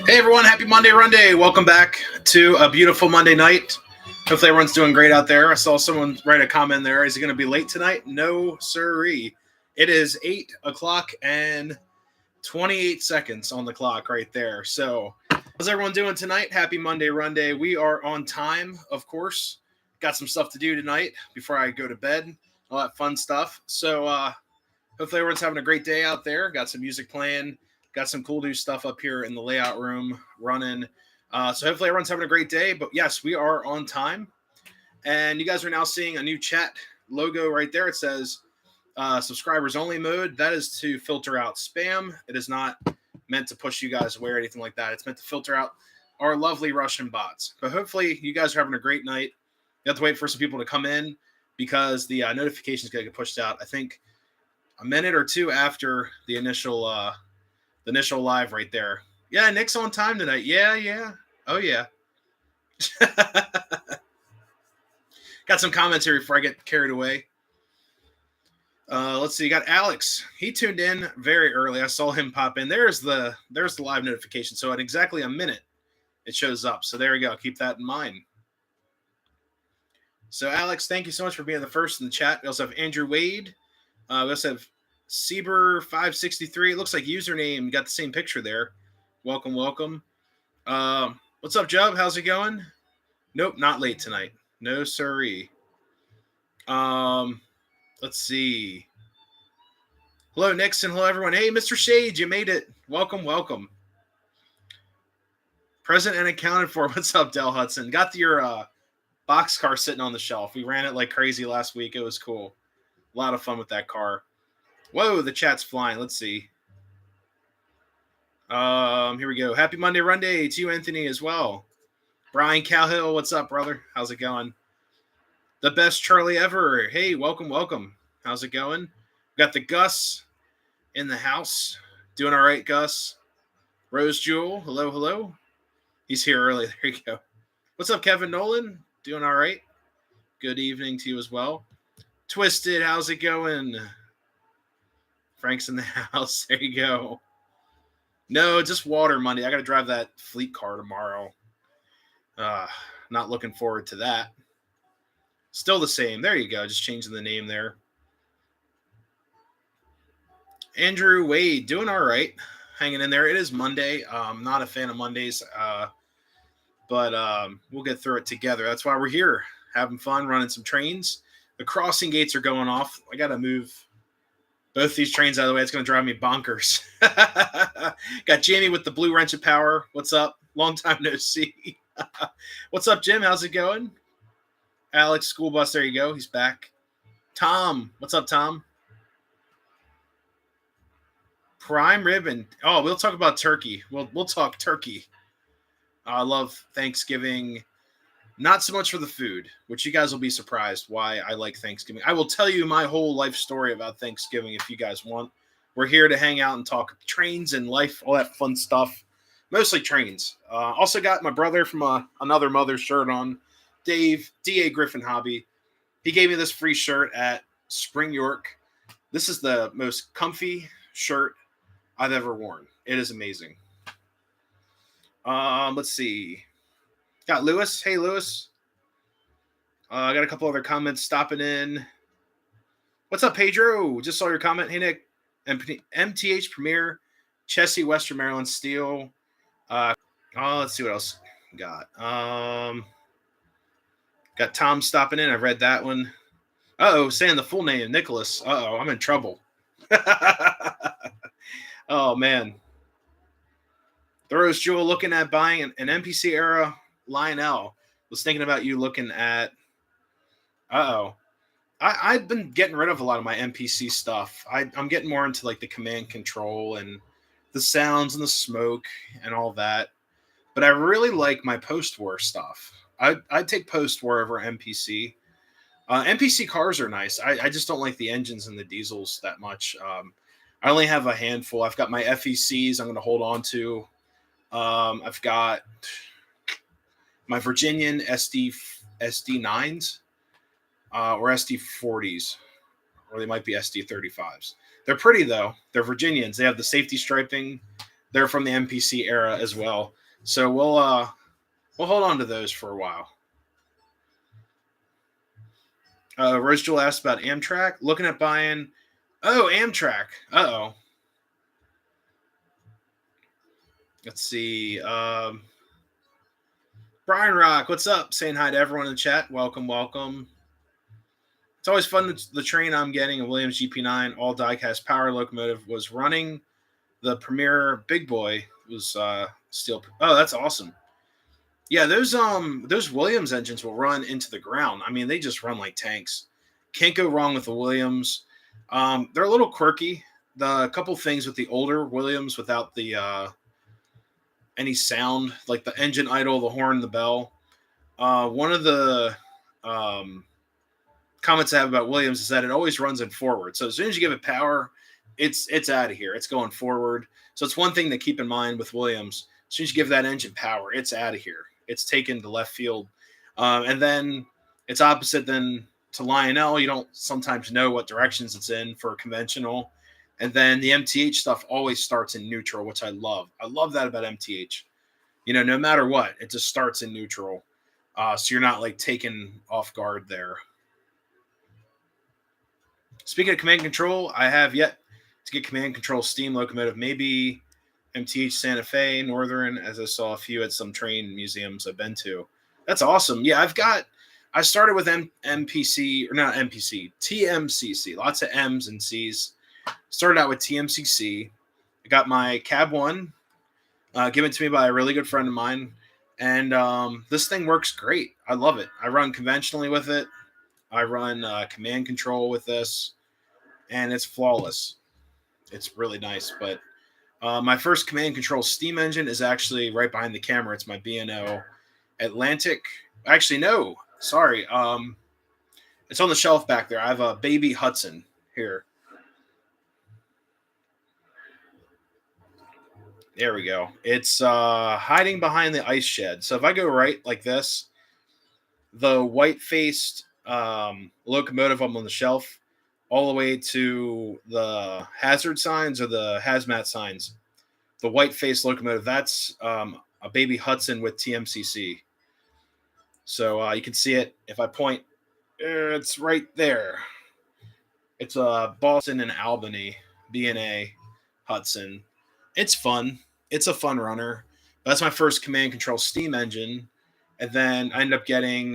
Hey everyone, happy Monday-Runday. Welcome back to a beautiful Monday night. Hopefully everyone's doing great out there. I saw someone write a comment there. Is it going to be late tonight? No, sirree. It is 8 o'clock and 28 seconds on the clock right there. So, how's everyone doing tonight? Happy Monday-Runday. We are on time, of course. Got some stuff to do tonight before I go to bed. All that fun stuff. So, hopefully everyone's having a great day out there. Got some music playing. Got some cool new stuff up here in the layout room running. So hopefully everyone's having a great day. But yes, we are on time. And you guys are now seeing a new chat logo right there. It says subscribers only mode. That is to filter out spam. It is not meant to push you guys away or anything like that. It's meant to filter out our lovely Russian bots. But hopefully you guys are having a great night. You have to wait for some people to come in because the notification is going to get pushed out, I think, a minute or two after the initial live right there. Yeah, Nick's on time tonight. Yeah. Oh, yeah. Got some comments here before I get carried away. Let's see. You got Alex. He tuned in very early. I saw him pop in. There's the live notification. So at exactly a minute, it shows up. So there we go. Keep that in mind. So, Alex, thank you so much for being the first in the chat. We also have Andrew Wade. We also have Sieber563. It looks like username. You got the same picture there. Welcome. What's up, Jub? How's it going? Nope, not late tonight. No, sirree. Let's see. Hello, Nixon. Hello, everyone. Hey, Mr. Shade, you made it. Welcome. Present and accounted for. What's up, Del Hudson? Got your boxcar sitting on the shelf. We ran it like crazy last week. It was cool. A lot of fun with that car. Whoa, the chat's flying. Let's see. Here we go. Happy Monday-Runday to you, Anthony, as well. Brian Cowhill, what's up, brother? How's it going? The best Charlie ever. Hey, welcome. How's it going? We got the Gus in the house. Doing all right, Gus. Rose Jewel, hello. He's here early. There you go. What's up, Kevin Nolan? Doing all right? Good evening to you as well. Twisted, how's it going? Frank's in the house. There you go. No, just water Monday. I got to drive that fleet car tomorrow. Not looking forward to that. Still the same. There you go. Just changing the name there. Andrew Wade, doing all right. Hanging in there. It is Monday. I'm not a fan of Mondays, but we'll get through it together. That's why we're here, having fun, running some trains. The crossing gates are going off. I got to move both these trains out of the way. It's going to drive me bonkers. Got Jamie with the blue wrench of power. What's up? Long time no see. What's up, Jim? How's it going? Alex, school bus. There you go. He's back. Tom. What's up, Tom? Prime ribbon. Oh, we'll talk about turkey. We'll talk turkey. I love Thanksgiving. Not so much for the food, which you guys will be surprised why I like Thanksgiving. I will tell you my whole life story about Thanksgiving if you guys want. We're here to hang out and talk trains and life, all that fun stuff. Mostly trains. Also got my brother from another mother's shirt on. Dave, D.A. Griffin Hobby. He gave me this free shirt at Spring York. This is the most comfy shirt I've ever worn. It is amazing. Let's see. Got Lewis. Hey, Lewis. I got a couple other comments stopping in. What's up, Pedro? Just saw your comment. Hey, Nick. MTH Premier, Chessie, Western Maryland Steel. Let's see what else we got. Got Tom stopping in. I read that one. Saying the full name, Nicholas. I'm in trouble. Oh, man. The Rose Jewel looking at buying an NPC era Lionel. Was thinking about you looking at. I've been getting rid of a lot of my NPC stuff. I'm getting more into like the command control and the sounds and the smoke and all that. But I really like my post-war stuff. I'd take post-war over NPC. NPC cars are nice. I just don't like the engines and the diesels that much. I only have a handful. I've got my FECs I'm going to hold on to. I've got my Virginian SD9s or SD40s, or they might be SD35s. They're pretty, though. They're Virginians. They have the safety striping They're from the MPC era as well. So we'll hold on to those for a while. Rose Jewel asked about Amtrak. Looking at buying. Oh, Amtrak. Uh oh. Let's see. Brian Rock, what's up? Saying hi to everyone in the chat. Welcome, welcome. It's always fun. The train I'm getting, a Williams GP9 all diecast power locomotive, was running the Premier Big Boy. It was steel. Oh, that's awesome. Yeah, those Williams engines will run into the ground. I mean, they just run like tanks. Can't go wrong with the Williams. They're a little quirky. The couple things with the older Williams without the any sound, like the engine idle, the horn, the bell. One of the comments I have about Williams is that it always runs in forward. So as soon as you give it power, it's out of here. It's going forward. So it's one thing to keep in mind with Williams. As soon as you give that engine power, it's out of here. It's taken to left field. And then it's opposite than to Lionel. You don't sometimes know what directions it's in for conventional. And then the MTH stuff always starts in neutral, which I love. I love that about MTH. You know, no matter what, it just starts in neutral. So you're not like taken off guard there. Speaking of command control, I have yet to get command control steam locomotive. Maybe MTH Santa Fe, Northern, as I saw a few at some train museums I've been to. That's awesome. Yeah, I started with MPC, or not MPC, TMCC. Lots of M's and C's. Started out with TMCC. I got my Cab 1 given to me by a really good friend of mine. And this thing works great. I love it. I run conventionally with it. I run command control with this. And it's flawless. It's really nice. But my first command control steam engine is actually right behind the camera. It's my B&O Atlantic. Actually, no. Sorry. It's on the shelf back there. I have a baby Hudson here. There we go. It's hiding behind the ice shed. So if I go right like this, the white-faced locomotive up on the shelf, all the way to the hazard signs or the hazmat signs, the white-faced locomotive, that's a baby Hudson with TMCC. So you can see it. If I point, it's right there. It's a Boston and Albany B&A Hudson. It's fun. It's a fun runner. That's my first command control steam engine. And then I ended up getting,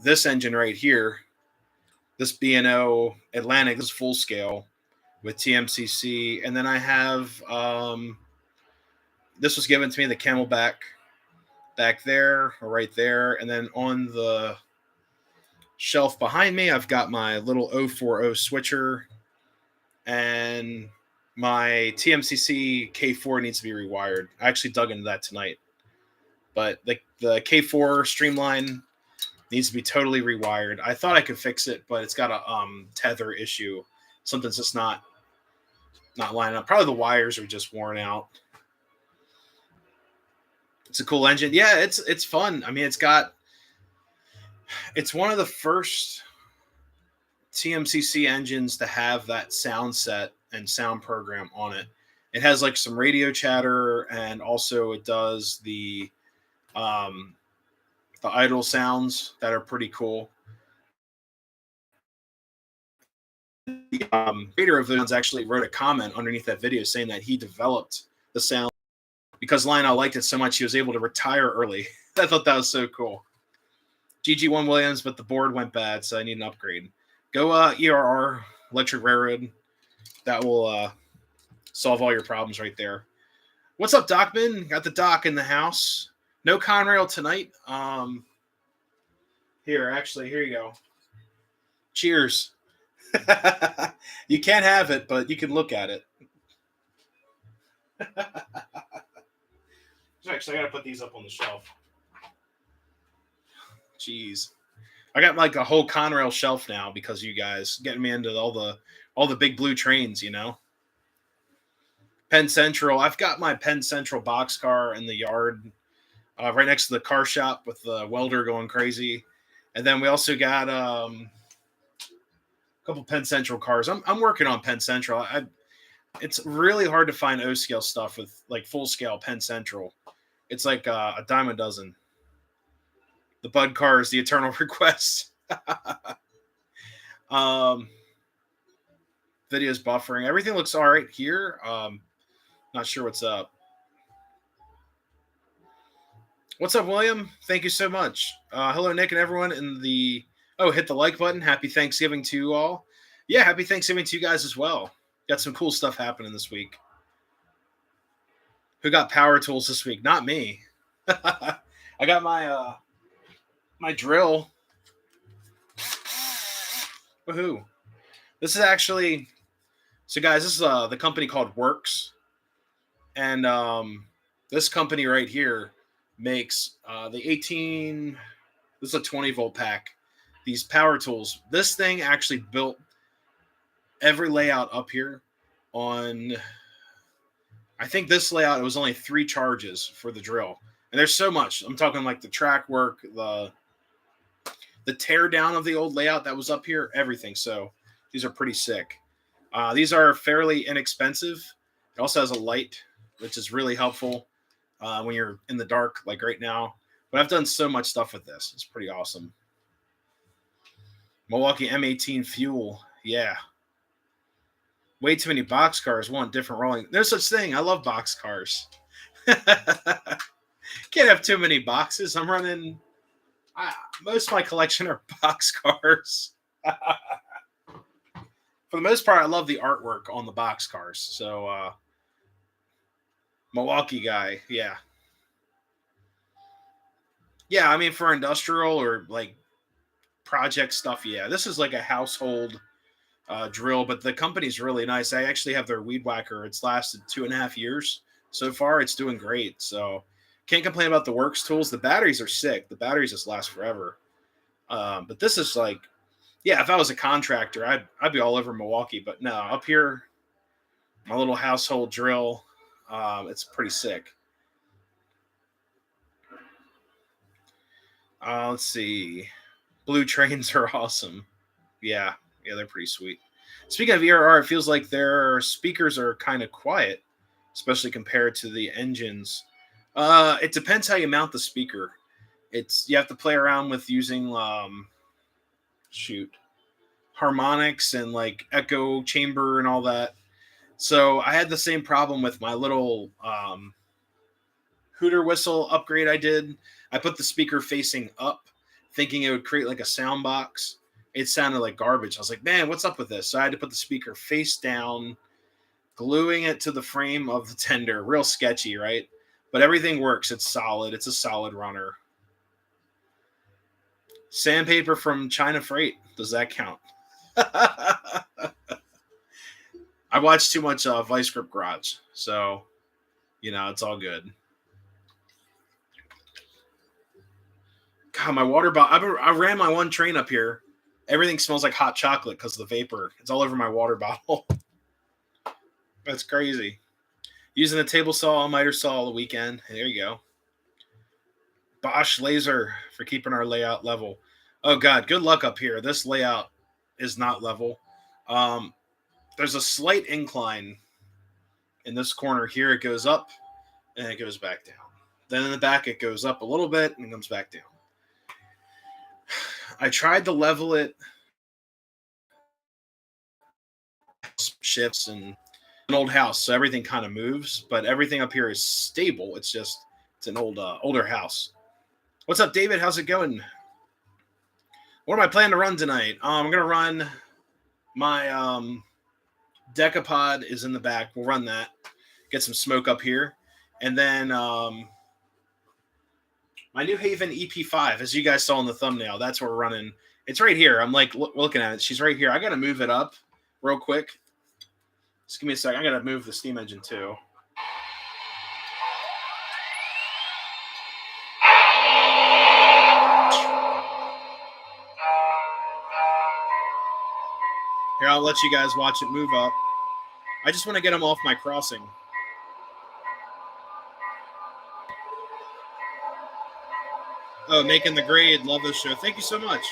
this engine right here. This B&O Atlantic, this is full scale with TMCC. And then I have, this was given to me, the Camelback back there or right there. And then on the shelf behind me, I've got my little 040 switcher, and my TMCC K4 needs to be rewired. I actually dug into that tonight. But the K4 streamline needs to be totally rewired. I thought I could fix it, but it's got a tether issue. Something's just not lining up. Probably the wires are just worn out. It's a cool engine. Yeah, it's fun. I mean, it's one of the first TMCC engines to have that sound set and sound program on it. It has like some radio chatter, and also it does the idle sounds that are pretty cool. The creator of those actually wrote a comment underneath that video saying that he developed the sound because Lionel liked it so much he was able to retire early. I thought that was so cool. GG1 Williams, but the board went bad, so I need an upgrade. Go ERR, Electric Railroad. That will solve all your problems right there. What's up, Docman? Got the Doc in the house. No Conrail tonight. Here you go. Cheers. You can't have it, but you can look at it. Actually, I gotta put these up on the shelf. Jeez, I got like a whole Conrail shelf now because you guys getting me into all the big blue trains, you know. Penn Central. I've got my Penn Central boxcar in the yard, right next to the car shop with the welder going crazy, and then we also got a couple Penn Central cars. I'm working on Penn Central. It's really hard to find O scale stuff with like full scale Penn Central. It's like a dime a dozen. The Bud Cars, the Eternal Request. um, Video's buffering. Everything looks all right here. Not sure what's up. What's up, William? Thank you so much. Hello, Nick and everyone in the... Oh, hit the like button. Happy Thanksgiving to you all. Yeah, happy Thanksgiving to you guys as well. Got some cool stuff happening this week. Who got power tools this week? Not me. I got my my drill. Woohoo. This is actually... So, guys, this is the company called Works. And this company right here makes the 18... This is a 20-volt pack. These power tools. This thing actually built every layout up here on... I think this layout, it was only 3 charges for the drill. And there's so much. I'm talking like the track work, the tear down of the old layout that was up here, everything. So these are pretty sick. These are fairly inexpensive. It also has a light, which is really helpful when you're in the dark, like right now. But I've done so much stuff with this. It's pretty awesome. Milwaukee M18 fuel. Yeah. Way too many box cars want different rolling. There's such thing. I love box cars. Can't have too many boxes. I'm running... most of my collection are box cars. For the most part, I love the artwork on the box cars. So, Milwaukee guy, yeah. Yeah, I mean, for industrial or like project stuff, yeah. This is like a household drill, but the company's really nice. I actually have their weed whacker. It's lasted 2.5 years so far. It's doing great. So, can't complain about the Works tools. The batteries are sick. The batteries just last forever. But this is like, yeah, if I was a contractor, I'd be all over Milwaukee. But no, up here, my little household drill, it's pretty sick. Let's see. Blue trains are awesome. Yeah, they're pretty sweet. Speaking of ERR, it feels like their speakers are kind of quiet, especially compared to the engines. It depends how you mount the speaker. You have to play around with using harmonics and like echo chamber and all that. So I had the same problem with my little hooter whistle upgrade I did. I put the speaker facing up, thinking it would create like a sound box. It sounded like garbage. I was like, man, what's up with this? So I had to put the speaker face down, gluing it to the frame of the tender. Real sketchy, right? But everything works. It's solid. It's a solid runner. Sandpaper from China Freight. Does that count? I watched too much Vice Grip Garage. So, it's all good. God, my water bottle. I ran my one train up here. Everything smells like hot chocolate because of the vapor. It's all over my water bottle. That's crazy. Using the table saw, miter saw all the weekend. There you go. Bosch laser for keeping our layout level. Oh, God, good luck up here. This layout is not level. There's a slight incline in this corner here. It goes up and it goes back down. Then in the back, it goes up a little bit and comes back down. I tried to level it, shifts, and an old house, so everything kind of moves, but everything up here is stable. It's an older house. What's up, David? How's it going? What am I planning to run tonight? I'm going to run my Decapod is in the back. We'll run that, get some smoke up here. And then my New Haven EP5, as you guys saw in the thumbnail, that's what we're running. It's right here. I'm like looking at it. She's right here. I got to move it up real quick. Just give me a second. I got to move the steam engine too. Here, I'll let you guys watch it move up. I just want to get them off my crossing. Oh, making the grade. Love this show. Thank you so much.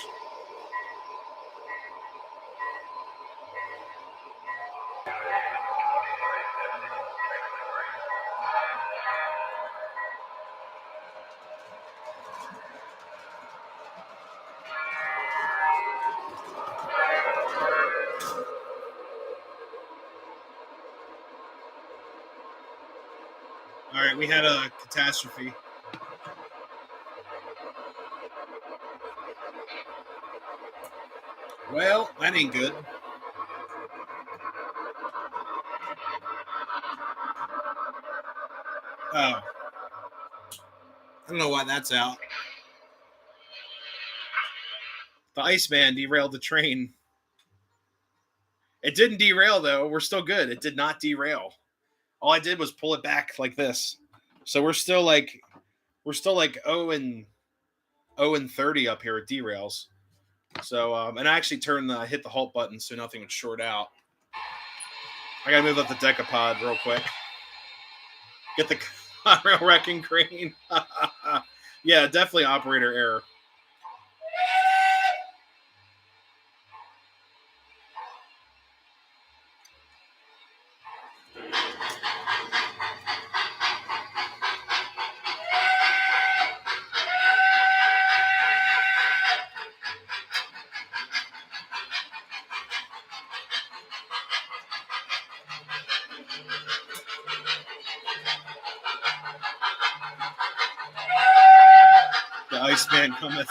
All right, we had a catastrophe. Well, that ain't good. Oh, I don't know why that's out. The Iceman derailed the train. It didn't derail though. We're still good. It did not derail. All I did was pull it back like this. So we're still like 0 and 30 up here at derails. So and I actually turned the hit the halt button so nothing would short out. I gotta move up the decapod real quick. Get the Conrail wrecking crane. Yeah, definitely operator error. The Iceman cometh.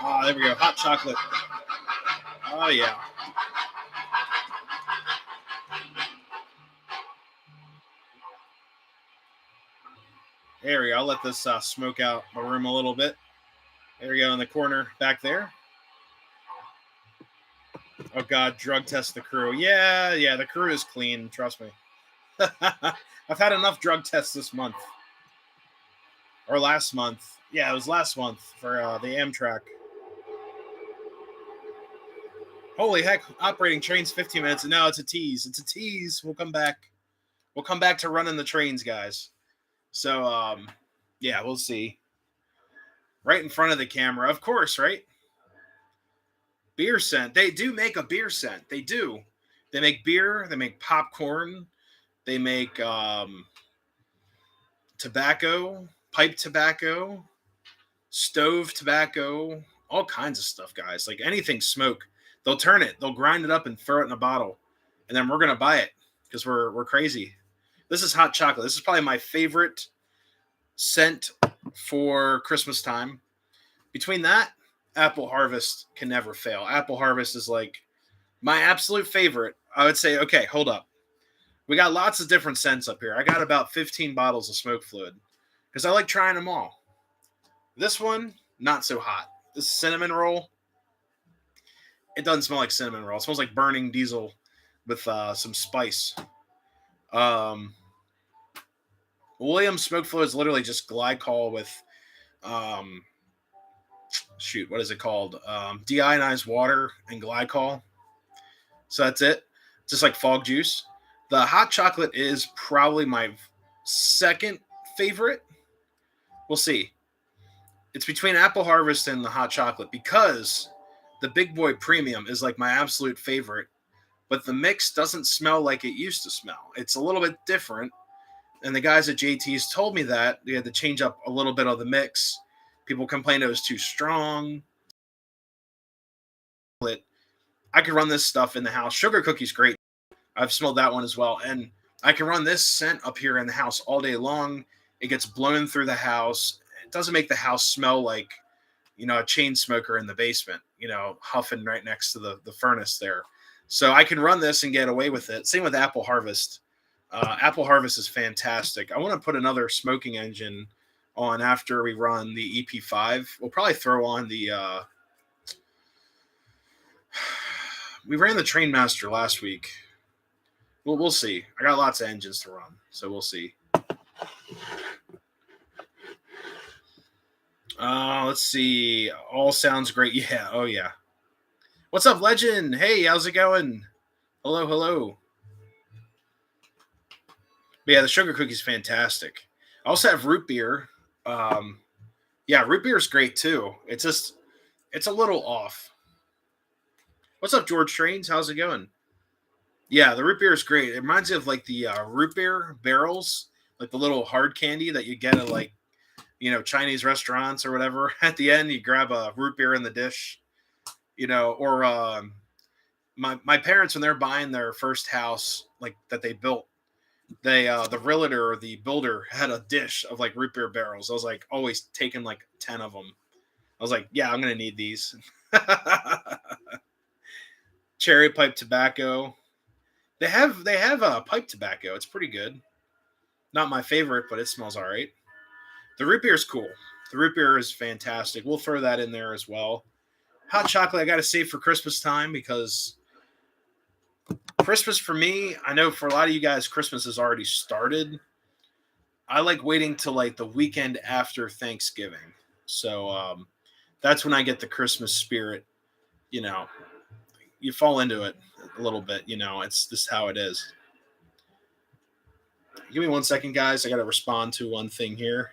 Ah, there we go. Hot chocolate. Oh yeah. There we go. I'll let this smoke out my room a little bit. There we go in the corner back there. Oh God, drug test the crew. Yeah, the crew is clean. Trust me. I've had enough drug tests this month or last month. Yeah, it was last month for the Amtrak. Holy heck! Operating trains 15 minutes. No, it's a tease. It's a tease. We'll come back. We'll come back to running the trains, guys. So yeah, we'll see. Right in front of the camera, of course. Right. Beer scent. They do make a beer scent. They do. They make beer. They make popcorn. They make tobacco, pipe tobacco, stove tobacco, all kinds of stuff, guys. Like anything smoke, they'll turn it, they'll grind it up and throw it in a bottle, and then we're gonna buy it because we're crazy. This is hot chocolate. This is probably my favorite scent for Christmas time. Between that, Apple Harvest can never fail. Apple Harvest is like my absolute favorite. I would say, okay, hold up. We got lots of different scents up here. I got about 15 bottles of smoke fluid because I like trying them all. This one, not so hot. This cinnamon roll, it doesn't smell like cinnamon roll. It smells like burning diesel with some spice. Um, Williams smoke fluid is literally just glycol with, um, shoot, what is it called? Deionized water and glycol. So that's it. Just like fog juice. The hot chocolate is probably my second favorite. We'll see. It's between Apple Harvest and the hot chocolate because the Big Boy Premium is like my absolute favorite, but the mix doesn't smell like it used to smell. It's a little bit different. And the guys at JT's told me that they had to change up a little bit of the mix. People complained it was too strong. I could run this stuff in the house. Sugar Cookie's great. I've smelled that one as well. And I can run this scent up here in the house all day long. It gets blown through the house. It doesn't make the house smell like, a chain smoker in the basement, huffing right next to the furnace there. So I can run this and get away with it. Same with Apple Harvest. Apple Harvest is fantastic. I want to put another smoking engine on after we run the EP5. We'll probably throw on the. We ran the Trainmaster last week. We'll see. I got lots of engines to run, so we'll see. Let's see. All sounds great. Yeah. Oh yeah. What's up, Legend? Hey, how's it going? Hello. But yeah, the sugar cookie's fantastic. I also have root beer. Yeah, root beer is great too. It's a little off. What's up, George Trains? How's it going? Yeah, the root beer is great. It reminds me of like the root beer barrels, like the little hard candy that you get at like Chinese restaurants or whatever. At the end, you grab a root beer in the dish, or my parents when they're buying their first house like that they built. the realtor or the builder had a dish of like root beer barrels. I was like always taking like 10 of them. I was like, yeah, I'm gonna need these. Cherry pipe tobacco. They have a pipe tobacco. It's pretty good. Not my favorite, but it smells all right. The root beer is cool. The root beer is fantastic. We'll throw that in there as well. Hot chocolate I got to save for Christmas time because Christmas for me, I know for a lot of you guys, Christmas has already started. I like waiting till like the weekend after Thanksgiving. So that's when I get the Christmas spirit. You know, you fall into it a little bit. It's just how it is. Give me 1 second, guys. I got to respond to one thing here.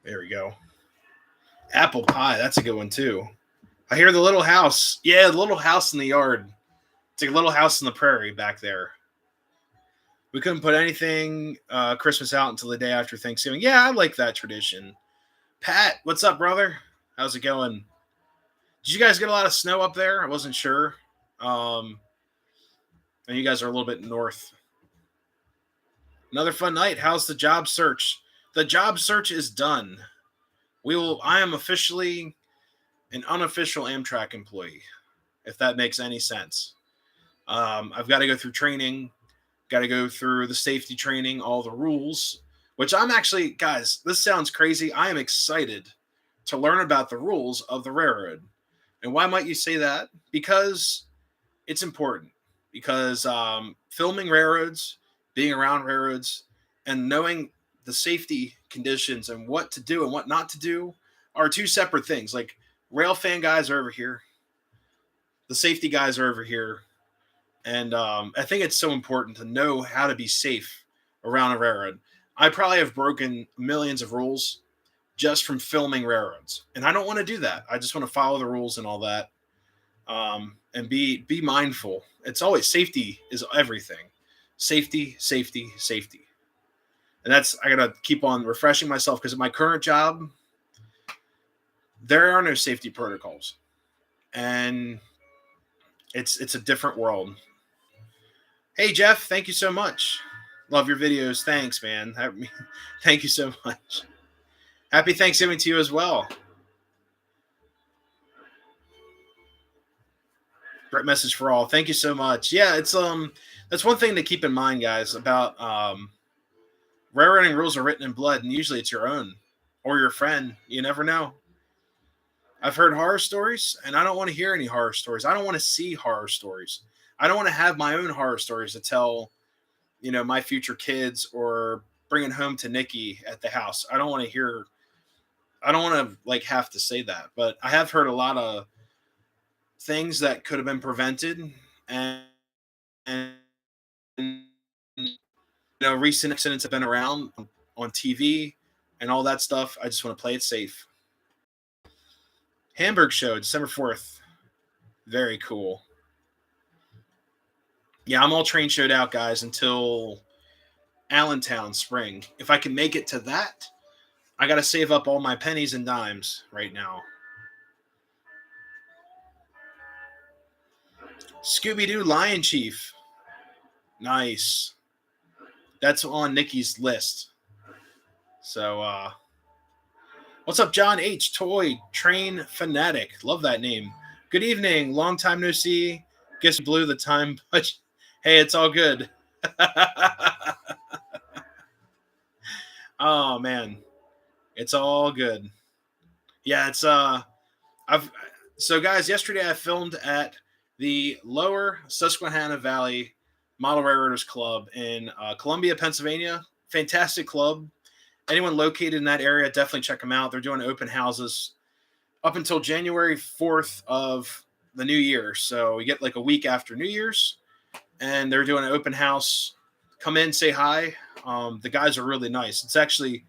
There we go. Apple pie. That's a good one too. I hear the little house. Yeah, the little house in the yard. It's like a little house in the prairie back there. We couldn't put anything Christmas out until the day after Thanksgiving. Yeah, I like that tradition. Pat, what's up, brother? How's it going? Did you guys get a lot of snow up there? I wasn't sure. Um, and you guys are a little bit north. Another fun night. How's the job search? The job search is done. I am officially an unofficial Amtrak employee, if that makes any sense. I've got to go through training, got to go through the safety training, all the rules, which I'm actually, guys, this sounds crazy. I am excited to learn about the rules of the railroad. And why might you say that? Because it's important. Because filming railroads, being around railroads, and knowing the safety conditions and what to do and what not to do are two separate things. Like rail fan guys are over here, the safety guys are over here, and I think it's so important to know how to be safe around a railroad. I probably have broken millions of rules just from filming railroads, and I don't want to do that. I just want to follow the rules and all that, and be mindful. It's always safety is everything. Safety, safety, safety, and that's I gotta keep on refreshing myself because at my current job, there are no safety protocols, and it's a different world. Hey Jeff, thank you so much. Love your videos. Thanks, man. Thank you so much. Happy Thanksgiving to you as well. Great message for all. Thank you so much. Yeah, it's that's one thing to keep in mind, guys, about railroading rules are written in blood, and usually it's your own or your friend. You never know. I've heard horror stories, and I don't want to hear any horror stories. I don't want to see horror stories. I don't want to have my own horror stories to tell, my future kids or bringing home to Nikki at the house. I don't want to hear. I don't want to like have to say that, but I have heard a lot of things that could have been prevented, and recent accidents have been around on TV and all that stuff. I just want to play it safe. Hamburg show, December 4th. Very cool. Yeah, I'm all train showed out, guys, until Allentown spring. If I can make it to that, I got to save up all my pennies and dimes right now. Scooby Doo Lion Chief. Nice. That's on Nikki's list. So, what's up, John H. Toy Train Fanatic? Love that name. Good evening. Long time no see. Guess we blew the time, but hey, it's all good. Oh man, it's all good. Yeah, it's I've so guys, yesterday I filmed at the Lower Susquehanna Valley Model Railroaders Club in Columbia, Pennsylvania. Fantastic club. Anyone located in that area, definitely check them out. They're doing open houses up until January 4th of the new year. So we get like a week after New Year's, and they're doing an open house. Come in, say hi. The guys are really nice. It's actually,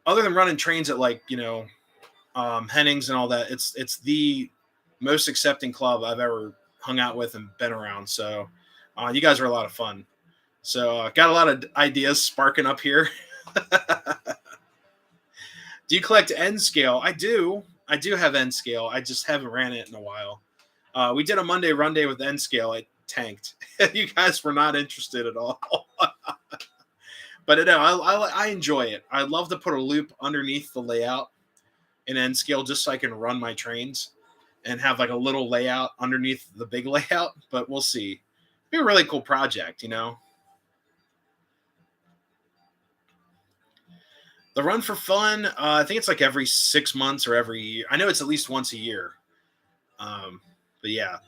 other than running trains at like, Hennings and all that. It's the most accepting club I've ever hung out with and been around. So you guys are a lot of fun. So got a lot of ideas sparking up here. Do you collect N scale? I do. I do have N scale. I just haven't ran it in a while. We did a Monday-Runday with N scale. It tanked. You guys were not interested at all. But no, I enjoy it. I love to put a loop underneath the layout in N scale just so I can run my trains and have like a little layout underneath the big layout. But we'll see. Be a really cool project, you know. The run for fun, I think it's like every 6 months or every year. I know it's at least once a year. But yeah,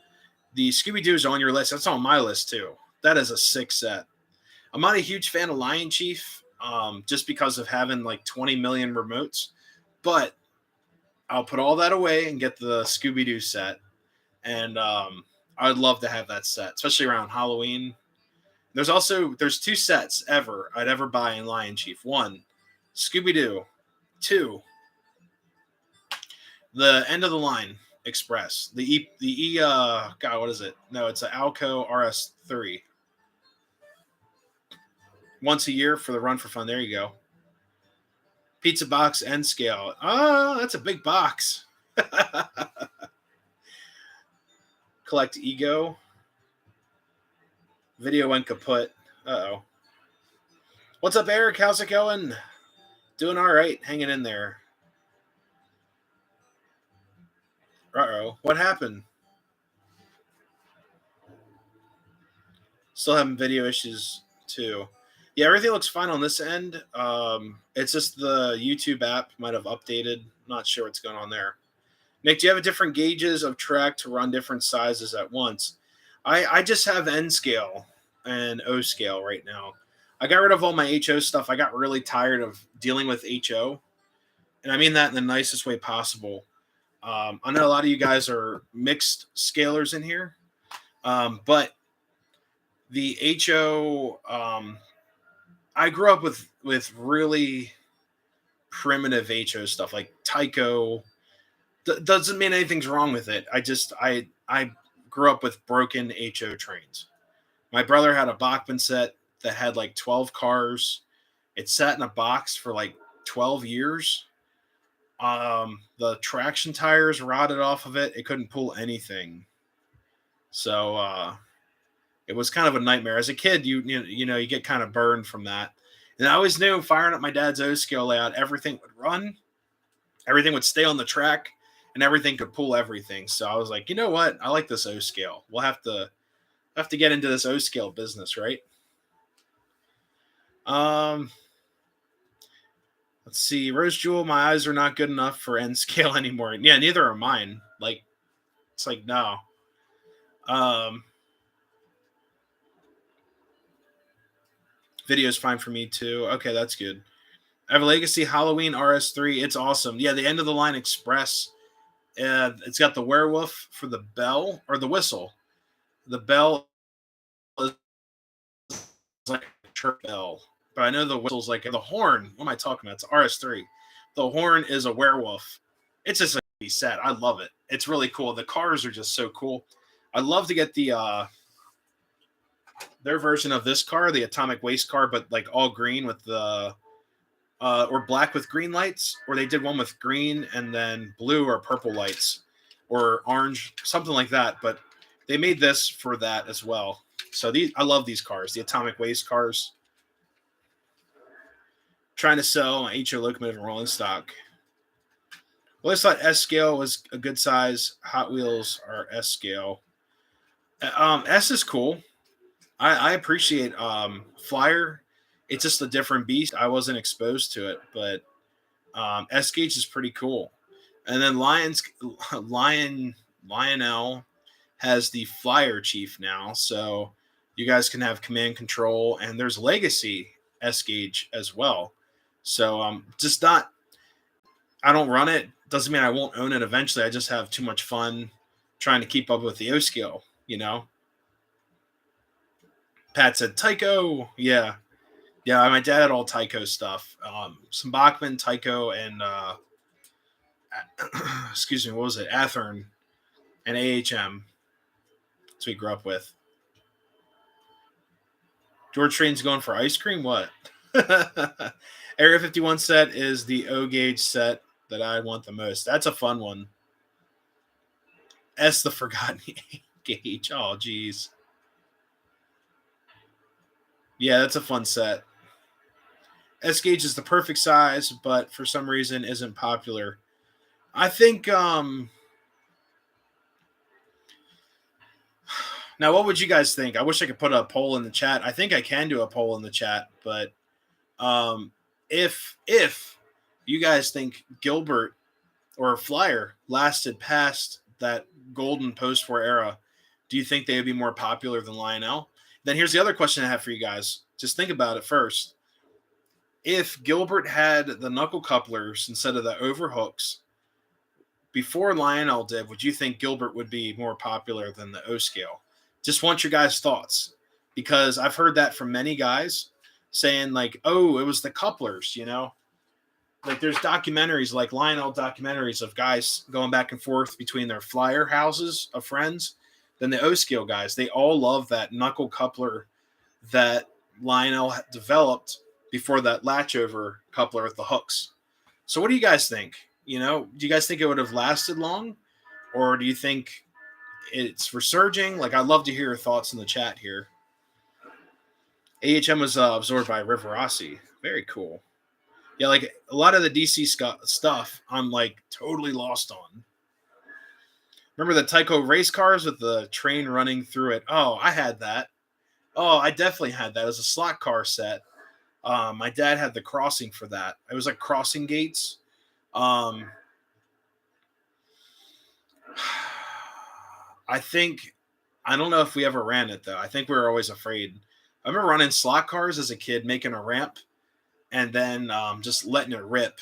the Scooby Doo is on your list. That's on my list too. That is a sick set. I'm not a huge fan of Lion Chief, just because of having like 20 million remotes. But I'll put all that away and get the Scooby Doo set. And I would love to have that set, especially around Halloween. There's two sets I'd ever buy in Lion Chief. One, Scooby Doo. Two, the end of the line Express. God, what is it? No, it's an Alco RS3. Once a year for the run for fun. There you go. Pizza box N scale. Oh, that's a big box. Collect ego. Video went kaput. Uh-oh. What's up, Eric? How's it going? Doing all right. Hanging in there. Uh-oh. What happened? Still having video issues too. Yeah, everything looks fine on this end. It's just the YouTube app might have updated. Not sure what's going on there. Nick, do you have a different gauges of track to run different sizes at once? I just have N scale and O scale right now. I got rid of all my HO stuff. I got really tired of dealing with HO, and I mean that in the nicest way possible. I know a lot of you guys are mixed scalers in here, but the HO, I grew up with really primitive HO stuff like Tycho. Doesn't mean anything's wrong with it. I grew up with broken HO trains. My brother had a Bachmann set that had like 12 cars. It sat in a box for like 12 years. The traction tires rotted off of it. It couldn't pull anything. So it was kind of a nightmare. As a kid, you get kind of burned from that. And I always knew firing up my dad's O scale layout, everything would run, everything would stay on the track, and everything could pull everything. So I was like, you know what? I like this O scale. We'll have to get into this O scale business, right? Let's see. Rose Jewel, my eyes are not good enough for N scale anymore. Yeah, neither are mine. Like, it's like, no. Video's fine for me too. Okay, that's good. I have a Legacy Halloween RS3. It's awesome. Yeah, the end of the line Express. It's got the werewolf for the bell or the whistle. The bell is like a church bell, but I know the whistle's like the horn. What am I talking about? It's RS3. The horn is a werewolf. It's just a set. I love it. It's really cool. The cars are just so cool. I'd love to get their version of this car, the Atomic Waste car, but like all green with the or black with green lights, or they did one with green and then blue or purple lights, or orange, something like that. But they made this for that as well. So I love these cars, the Atomic Waste cars. Trying to sell my HO locomotive and rolling stock. Well, I thought S scale was a good size. Hot Wheels are S scale. S is cool. I appreciate Flyer. It's just a different beast. I wasn't exposed to it, but S gauge is pretty cool. And then Lionel has the Flyer Chief now, so you guys can have command control. And there's Legacy S gauge as well. So just not. I don't run it. Doesn't mean I won't own it eventually. I just have too much fun trying to keep up with the O scale. Pat said Tycho. Yeah. Yeah, my dad had all Tycho stuff. Some Bachmann, Tycho, and excuse me, what was it? Athearn and AHM. That's what we grew up with. George Train's going for ice cream? What? Area 51 set is the O gauge set that I want the most. That's a fun one. S the Forgotten Gauge. Oh, geez. Yeah, that's a fun set. S gauge is the perfect size, but for some reason isn't popular. I think now what would you guys think? I wish I could put a poll in the chat. I think I can do a poll in the chat, but if you guys think Gilbert or Flyer lasted past that golden post-war era, do you think they would be more popular than Lionel? Then here's the other question I have for you guys. Just think about it first. If Gilbert had the knuckle couplers instead of the overhooks before Lionel did, would you think Gilbert would be more popular than the O scale? Just want your guys' thoughts, because I've heard that from many guys saying like, oh, it was the couplers, you know? Like there's documentaries, like Lionel documentaries of guys going back and forth between their Flyer houses of friends, then the O scale guys. They all love that knuckle coupler that Lionel developed before that latch over coupler with the hooks. So what do you guys think? You know, do you guys think it would have lasted long, or do you think it's resurging? Like, I'd love to hear your thoughts in the chat here. AHM was absorbed by Rivarossi. Very cool. Yeah, like a lot of the DC stuff, I'm like totally lost on. Remember the Tyco race cars with the train running through it? Oh, I had that. Oh, I definitely had that. It was a slot car set. My dad had the crossing for that. It was like crossing gates. I don't know if we ever ran it though. I think we were always afraid. I remember running slot cars as a kid, making a ramp, and then just letting it rip,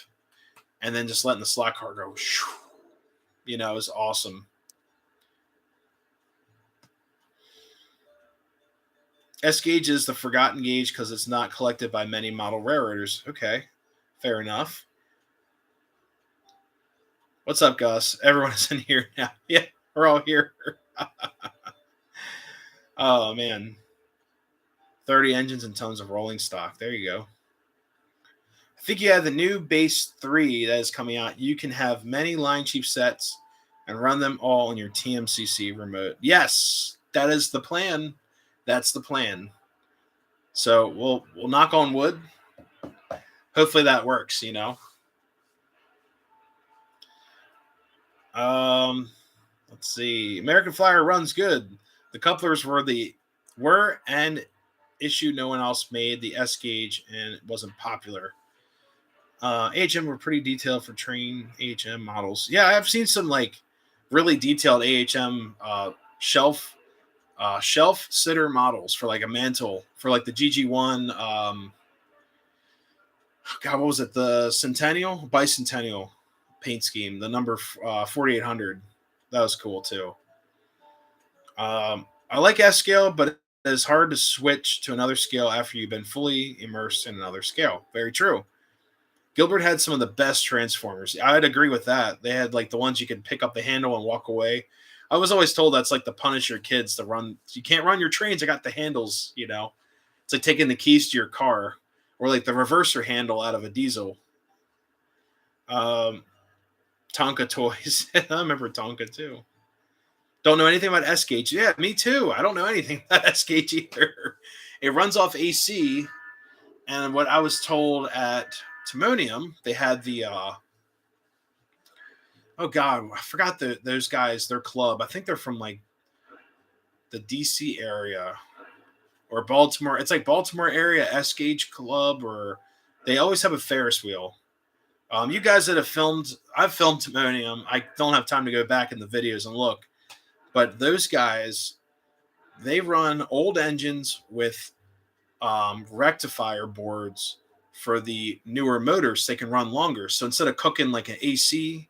and then just letting the slot car go. You know, it was awesome. S gauge is the forgotten gauge because it's not collected by many model railroaders. Okay, fair enough. What's up, Gus? Everyone is in here now. Yeah, we're all here. Oh, man. 30 engines and tons of rolling stock. There you go. I think you have the new Base 3 that is coming out. You can have many line chief sets and run them all on your TMCC remote. Yes, that is the plan. That's the plan. So we'll knock on wood. Hopefully that works, you know. Let's see. American Flyer runs good. The couplers were an issue no one else made. The S gauge, and it wasn't popular. AHM were pretty detailed for train AHM models. Yeah, I've seen some like really detailed AHM shelf sitter models for like a mantle for like the GG1. God, what was it? The bicentennial paint scheme. The number 4800. That was cool too. I like S scale, but it is hard to switch to another scale after you've been fully immersed in another scale. Very true. Gilbert had some of the best transformers. I'd agree with that. They had like the ones you could pick up the handle and walk away. I was always told that's like to punish your kids to run. You can't run your trains. I got the handles, you know. It's like taking the keys to your car, or like the reverser handle out of a diesel. Tonka toys. I remember Tonka too. Don't know anything about S gauge. Yeah, me too. I don't know anything about S gauge either. It runs off AC, and what I was told at Timonium, they had the oh god, I forgot those guys, their club. I think they're from like the DC area or Baltimore. It's like Baltimore area S gauge club, or they always have a Ferris wheel. You guys that have filmed, I've filmed Timonium. I don't have time to go back in the videos and look, but those guys, they run old engines with rectifier boards for the newer motors. They can run longer. So instead of cooking like an AC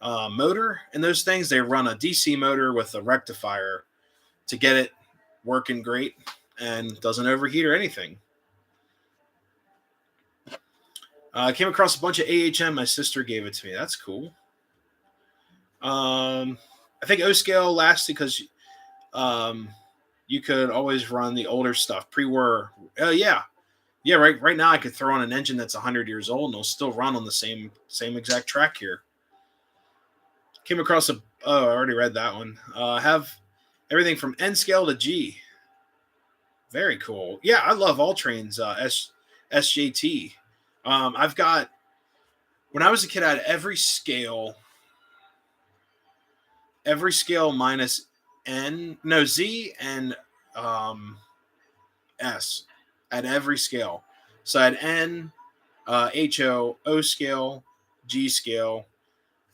motor and those things, they run a DC motor with a rectifier to get it working great and doesn't overheat or anything. I came across a bunch of AHM. My sister gave it to me. That's cool. I think O scale lasted because um, you could always run the older stuff pre-war. Oh yeah, yeah. Right now, I could throw on an engine that's 100 years old and it'll still run on the same exact track here. Came across a. Oh, I already read that one. Have everything from N scale to G. Very cool. Yeah, I love all trains. SJT. I've got when I was a kid, I had every scale minus N, no Z and um, S at every scale. So I had N, HO, O scale, G scale,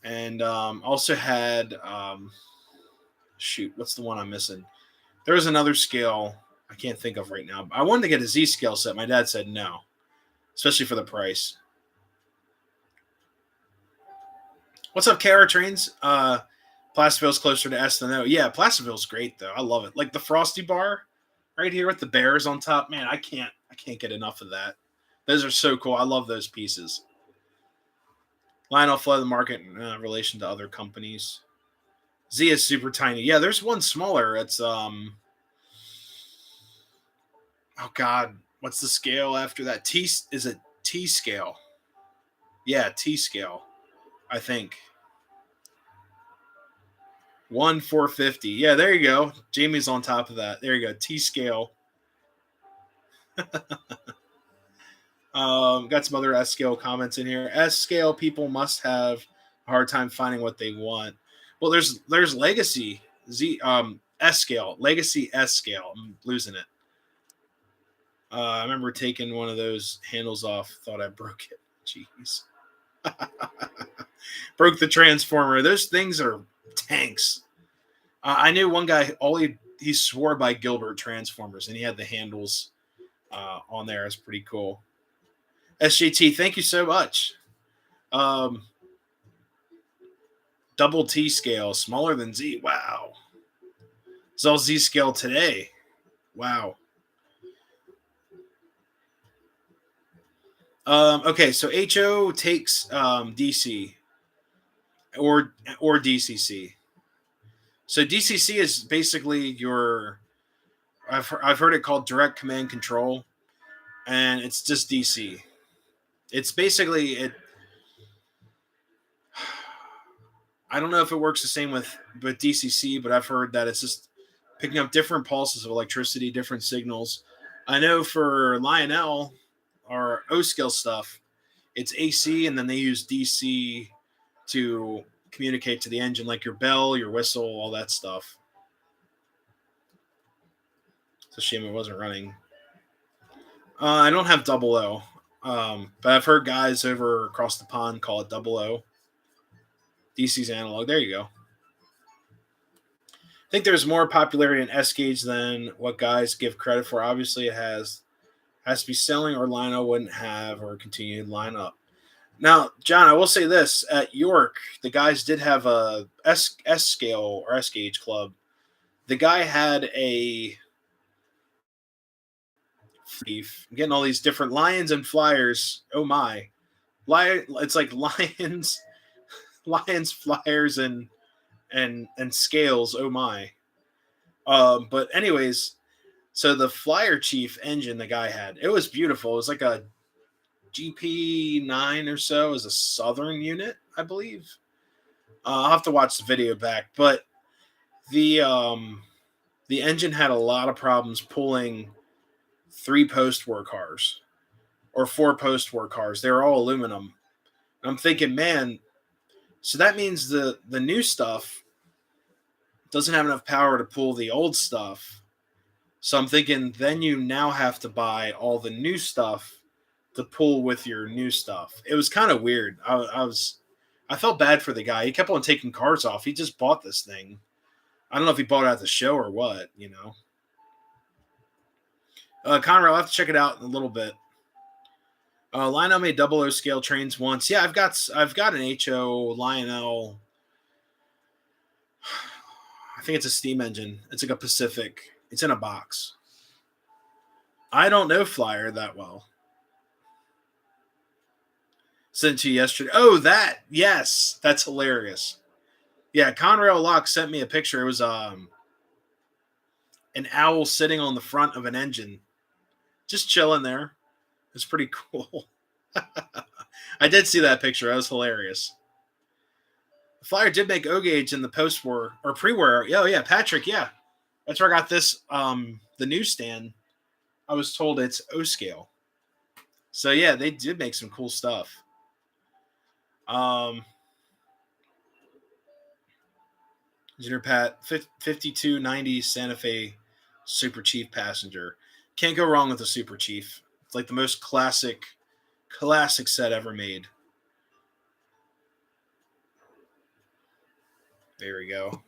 and also had shoot, what's the one I'm missing? There was another scale I can't think of right now. I wanted to get a Z scale set. My dad said no, especially for the price. What's up, Kara Trains? Placerville's closer to S than O. Yeah, Placerville's great though. I love it. Like the Frosty Bar right here with the bears on top. Man, I can't get enough of that. Those are so cool. I love those pieces. Lionel flood the market in relation to other companies. Z is super tiny. Yeah, there's one smaller. It's oh god, what's the scale after that? T is it T scale? Yeah, T scale. I think 1/450. Yeah, there you go. Jamie's on top of that. There you go. T scale. Got some other S scale comments in here. S scale people must have a hard time finding what they want. Well, there's legacy Z S scale, legacy S scale. I'm losing it. I remember taking one of those handles off. Thought I broke it. Jeez, broke the transformer. Those things are tanks. I knew one guy. He swore by Gilbert transformers, and he had the handles on there. It's pretty cool. SJT, thank you so much. Um, Double T scale, smaller than Z. Wow. It's all Z scale today. Wow. Okay, so HO takes DC or DCC. So DCC is basically your. I've heard it called direct command control, and it's just DC. It's basically it. I don't know if it works the same with DCC, but I've heard that it's just picking up different pulses of electricity, different signals. I know for Lionel or O scale stuff, it's AC, and then they use DC to communicate to the engine, like your bell, your whistle, all that stuff. It's a shame it wasn't running. I don't have double O, but I've heard guys over across the pond call it double O. DC's analog. There you go. I think there's more popularity in S gauge than what guys give credit for. Obviously, it has to be selling, or Lino wouldn't have or continued line up. Now, John, I will say this: at York, the guys did have a S scale or S gauge club. The guy had a thief. I'm getting all these different lions and flyers. Oh my! It's like lions, lions, flyers, and scales. Oh my! But anyways, so the flyer chief engine the guy had, it was beautiful. It was like a GP9 or so, as a Southern unit, I believe. I'll have to watch the video back, but the engine had a lot of problems pulling 3 post-war cars or 4 post-war cars. They were all aluminum. And I'm thinking, man, so that means the new stuff doesn't have enough power to pull the old stuff. So I'm thinking, then you now have to buy all the new stuff to pull with your new stuff. It was kind of weird. I felt bad for the guy. He kept on taking cars off. He just bought this thing. I don't know if he bought it at the show or what, you know. Conrad, I'll have to check it out in a little bit. Lionel made double O scale trains once. Yeah, I've got an HO Lionel. I think it's a steam engine. It's like a Pacific. It's in a box. I don't know Flyer that well. Sent to you yesterday. Oh, that, yes, that's hilarious. Yeah, Conrail Lock sent me a picture. It was an owl sitting on the front of an engine, just chilling there. It's pretty cool. I did see that picture. That was hilarious. The Flyer did make O gauge in the post-war or pre-war. Oh yeah, Patrick. Yeah, that's where I got this. The newsstand. I was told it's O scale. So yeah, they did make some cool stuff. Um, Junior Pat 5290 Santa Fe Super Chief passenger. Can't go wrong with the Super Chief. It's like the most classic set ever made. There we go.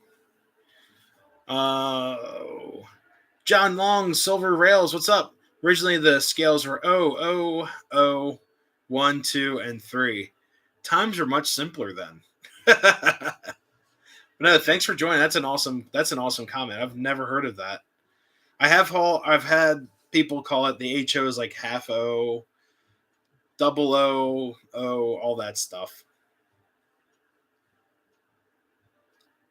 John Long, Silver Rails, what's up? Originally the scales were O, 1, 2, and 3. Times are much simpler then. No, thanks for joining. That's an awesome comment. I've never heard of that. I've had people call it the HO is like half O, double O, O, all that stuff.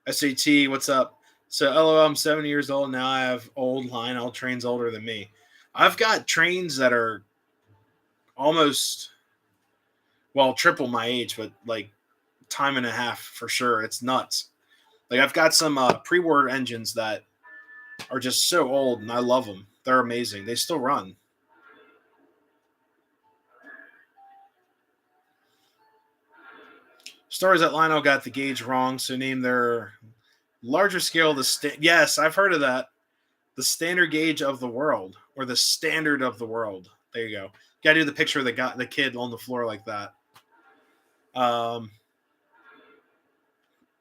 SAT, what's up? So, LOL, I'm 70 years old now. I have old Lionel trains older than me. I've got trains that are almost, well, triple my age, but like time and a half for sure. It's nuts. Like I've got some pre-war engines that are just so old, and I love them. They're amazing. They still run. Stories that Lionel got the gauge wrong, so name their larger scale yes, I've heard of that. The standard gauge of the world, or the standard of the world. There you go. Got to do the picture of the kid on the floor like that.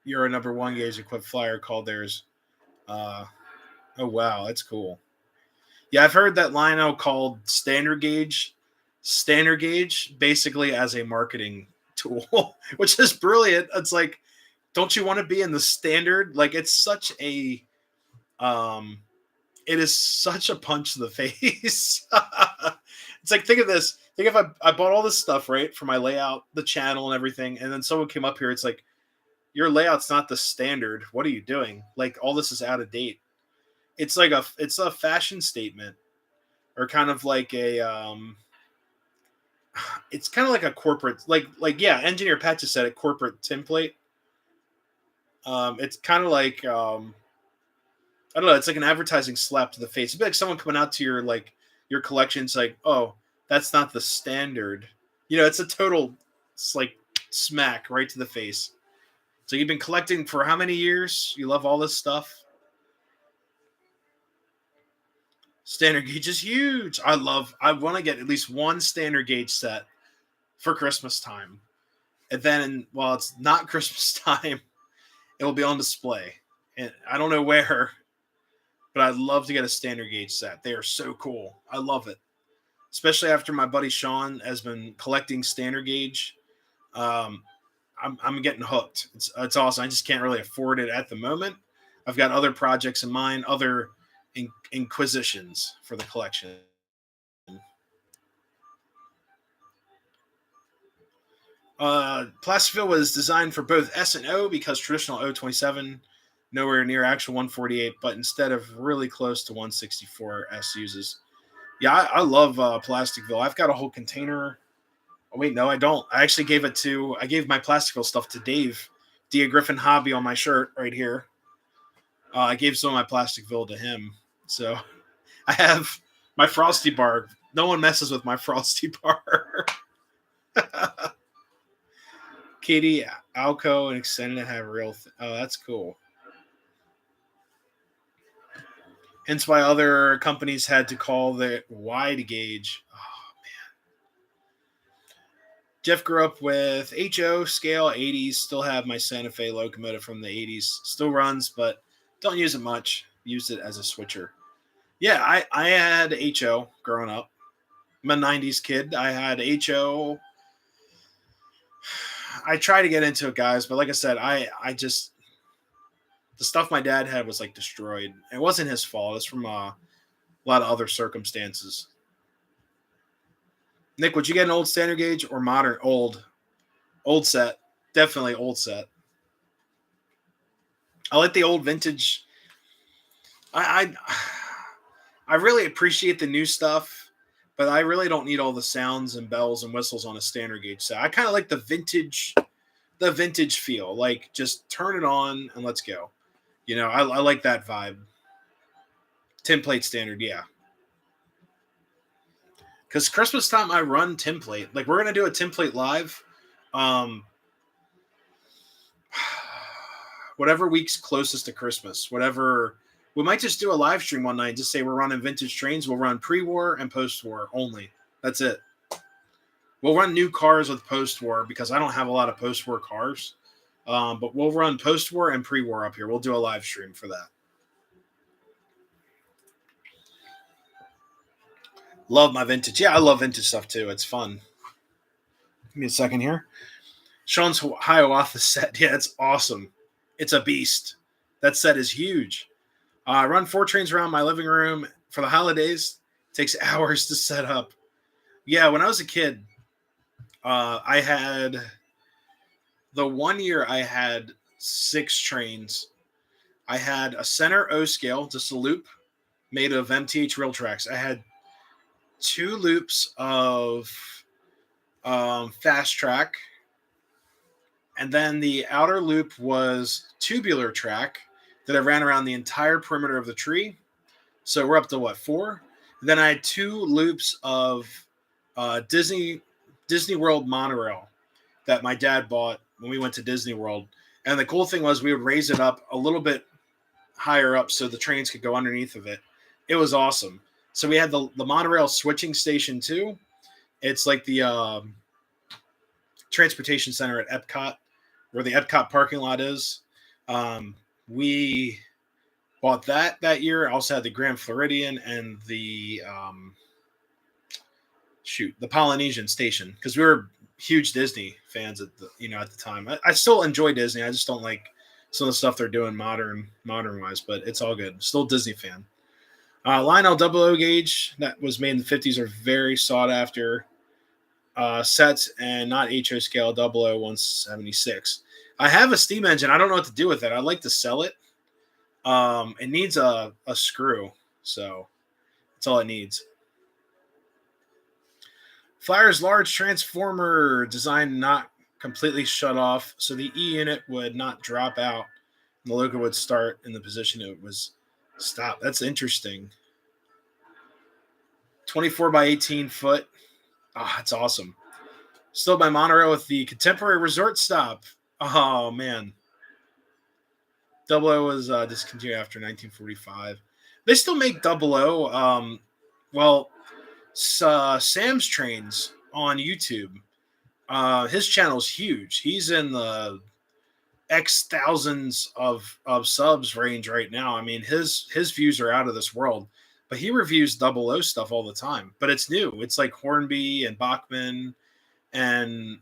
You're a number one gauge equipped flyer called theirs. Uh, oh wow, that's cool. Yeah, I've heard that Lionel called standard gauge basically as a marketing tool, which is brilliant. It's like, don't you want to be in the standard? Like it's such a um it is such a punch to the face. It's like, think of this. Think if I bought all this stuff, right, for my layout, the channel and everything, and then someone came up here, it's like, your layout's not the standard. What are you doing? Like all this is out of date. It's a fashion statement, or kind of like a it's kind of like a corporate, like yeah, engineer Pat just said it, corporate template. It's kind of like I don't know. It's like an advertising slap to the face. It'd be like someone coming out to your collections, like, oh, that's not the standard. It's a total, it's like smack right to the face. So you've been collecting for how many years? You love all this stuff. Standard gauge is huge. I want to get at least one standard gauge set for Christmas time. And then while it's not Christmas time, it will be on display. And I don't know where, but I'd love to get a standard gauge set. They are so cool. I love it. Especially after my buddy Sean has been collecting standard gauge. Um, I'm getting hooked. It's awesome. I just can't really afford it at the moment. I've got other projects in mind, other inquisitions for the collection. Placerville was designed for both S and O because traditional O27 nowhere near actual 148, but instead of really close to 164 S uses. Yeah, I love Plasticville. I've got a whole container. Oh, wait, no, I don't. I gave my Plasticville stuff to Dave, Dia Griffin Hobby on my shirt right here. I gave some of my Plasticville to him. So I have my Frosty Bar. No one messes with my Frosty Bar. Katie, Alco, and Extended have real. Oh, that's cool. Hence why other companies had to call the wide gauge. Oh, Jeff grew up with HO scale 80s. Still have my Santa Fe locomotive from the 80s. Still runs, but don't use it much. Used it as a switcher. Yeah, I had HO growing up. I'm a 90s kid. I had HO. I try to get into it, guys, but like I said, I just, the stuff my dad had was like destroyed. It wasn't his fault. It's from a lot of other circumstances. Nick, would you get an old standard gauge or modern? Old set. Definitely old set. I like the old vintage. I I really appreciate the new stuff, but I really don't need all the sounds and bells and whistles on a standard gauge set. I kind of like the vintage feel. Like just turn it on and let's go. I like that vibe. Template standard, yeah. Because Christmas time I run template. Like we're gonna do a template live. Um, whatever week's closest to Christmas. Whatever we might just do a live stream one night and just say we're running vintage trains. We'll run pre-war and post-war only. That's it. We'll run new cars with post-war because I don't have a lot of post-war cars. But we'll run post-war and pre-war up here. We'll do a live stream for that. Love my vintage. Yeah, I love vintage stuff too. It's fun. Give me a second here. Sean's Hiawatha set. Yeah, it's awesome. It's a beast. That set is huge. I run 4 trains around my living room for the holidays. It takes hours to set up. Yeah, when I was a kid, I had the one year I had 6 trains. I had a center O scale, just a loop made of MTH rail tracks. I had 2 loops of fast track, and then the outer loop was tubular track that I ran around the entire perimeter of the tree. So we're up to what, 4? Then I had 2 loops of Disney World monorail that my dad bought when we went to Disney World. And the cool thing was we would raise it up a little bit higher up so the trains could go underneath of it. It was awesome. So we had the monorail switching station too. It's like the transportation center at Epcot, where the Epcot parking lot is. We bought that year. I also had the Grand Floridian and the Polynesian station, because we were huge Disney fans at the time. I still enjoy Disney. I just don't like some of the stuff they're doing modern wise, but it's all good. Still Disney fan. Lionel double O gauge that was made in the 50s are very sought after sets, and not HO scale 00176. I have a steam engine. I don't know what to do with it. I'd like to sell it. It needs a screw, so that's all it needs. Flyer's large transformer design not completely shut off, so the E unit would not drop out, and the logo would start in the position it was stopped. That's interesting. 24 by 18 foot. That's awesome. Still by monorail with the contemporary resort stop. Oh, man. Double O was discontinued after 1945. They still make Double O. Sam's Trains on YouTube. His channel's huge. He's in the X thousands of subs range right now. I mean, his views are out of this world. But he reviews Double O stuff all the time. But it's new. It's like Hornby and Bachman and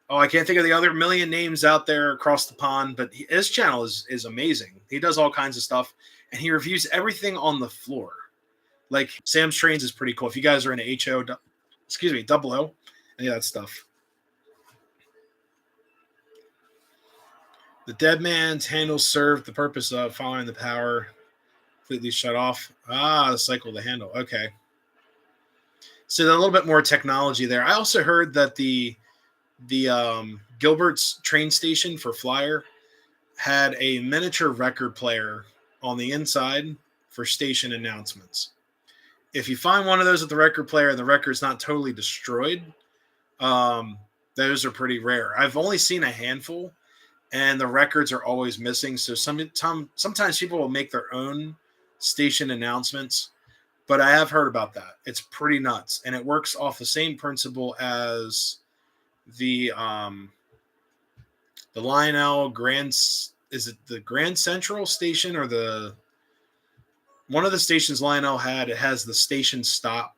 I can't think of the other million names out there across the pond. But his channel is amazing. He does all kinds of stuff, and he reviews everything on the floor. Like Sam's Trains is pretty cool. If you guys are into Double O, any of that stuff. The dead man's handles served the purpose of following the power. Completely shut off. The cycle of the handle. Okay. So a little bit more technology there. I also heard that the Gilbert's train station for Flyer had a miniature record player on the inside for station announcements. If you find one of those at the record player and the record's not totally destroyed, those are pretty rare. I've only seen a handful, and the records are always missing. So sometimes people will make their own station announcements, but I have heard about that. It's pretty nuts, and it works off the same principle as the Lionel Grand. Is it the Grand Central station or one of the stations Lionel had? It has the station stop,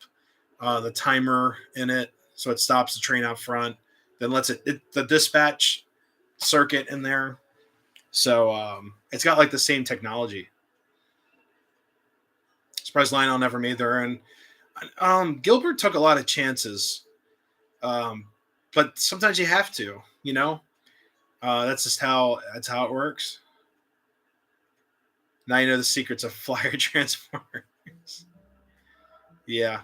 the timer in it, so it stops the train out front, then lets the dispatch circuit in there. So it's got like the same technology. Surprised Lionel never made their own. Gilbert took a lot of chances, but sometimes you have to, That's how it works. Now you know the secrets of flyer transformers. Yeah.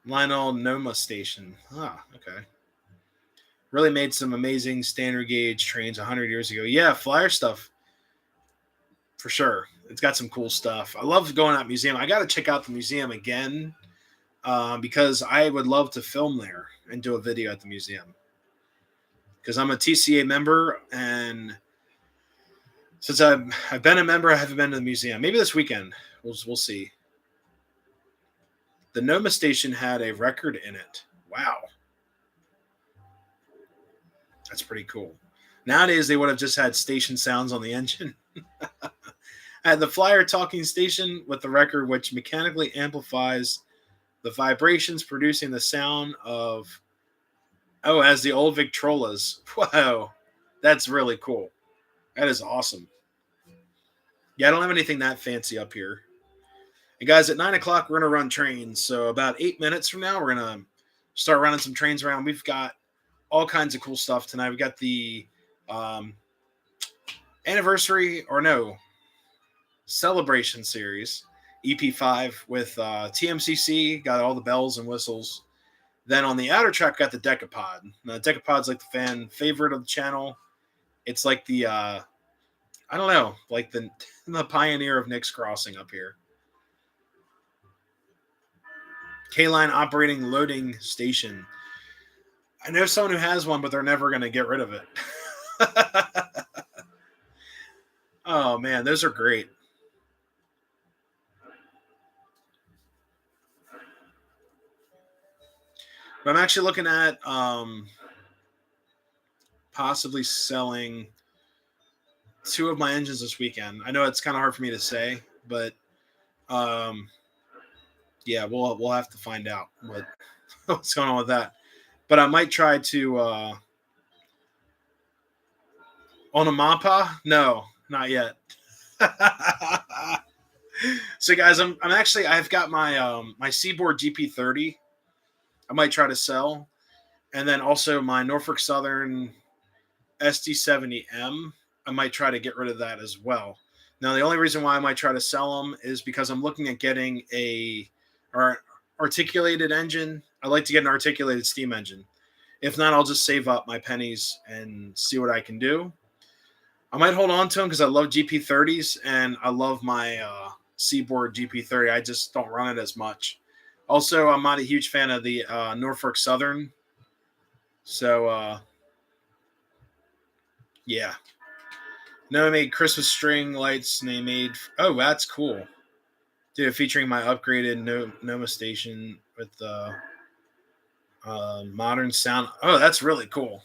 Lionel Noma Station. Ah, okay. Really made some amazing standard gauge trains 100 years ago. Yeah, flyer stuff for sure. It's got some cool stuff. I love going out museum. I got to check out the museum again because I would love to film there and do a video at the museum. Because I'm a TCA member, and since I've been a member, I haven't been to the museum. Maybe this weekend. We'll see. The Noma station had a record in it. Wow, that's pretty cool. Nowadays, they would have just had station sounds on the engine. I had the Flyer talking station with the record, which mechanically amplifies the vibrations, producing the sound of as the old Victrolas. Wow, that's really cool. That is awesome. Yeah, I don't have anything that fancy up here. And guys, at 9 o'clock, we're gonna run trains. So about 8 minutes from now, we're gonna start running some trains around. We've got all kinds of cool stuff tonight. We got the um, anniversary or no celebration series EP5 with TMCC. Got all the bells and whistles. Then on the outer track, got the Decapod. Now, the Decapod's like the fan favorite of the channel. It's like the I don't know, like the pioneer of Nick's Crossing up here. K-Line operating loading station. I know someone who has one, but they're never going to get rid of it. Oh, man, those are great. But I'm actually looking at possibly selling 2 of my engines this weekend. I know it's kind of hard for me to say, but yeah, we'll have to find out what's going on with that. But I might try to on a Mappa. No, not yet. So guys, I've got my Seaboard GP30. I might try to sell, and then also my Norfolk Southern SD70M. I might try to get rid of that as well. Now, the only reason why I might try to sell them is because I'm looking at getting or articulated engine. I like to get an articulated steam engine. If not, I'll just save up my pennies and see what I can do. I might hold on to them because I love GP30s and I love my Seaboard GP30. I just don't run it as much. Also, I'm not a huge fan of the Norfolk Southern. So, yeah. No, they made Christmas string lights, and they made... Oh, that's cool. Dude, featuring my upgraded Noma station with the modern sound. Oh, that's really cool.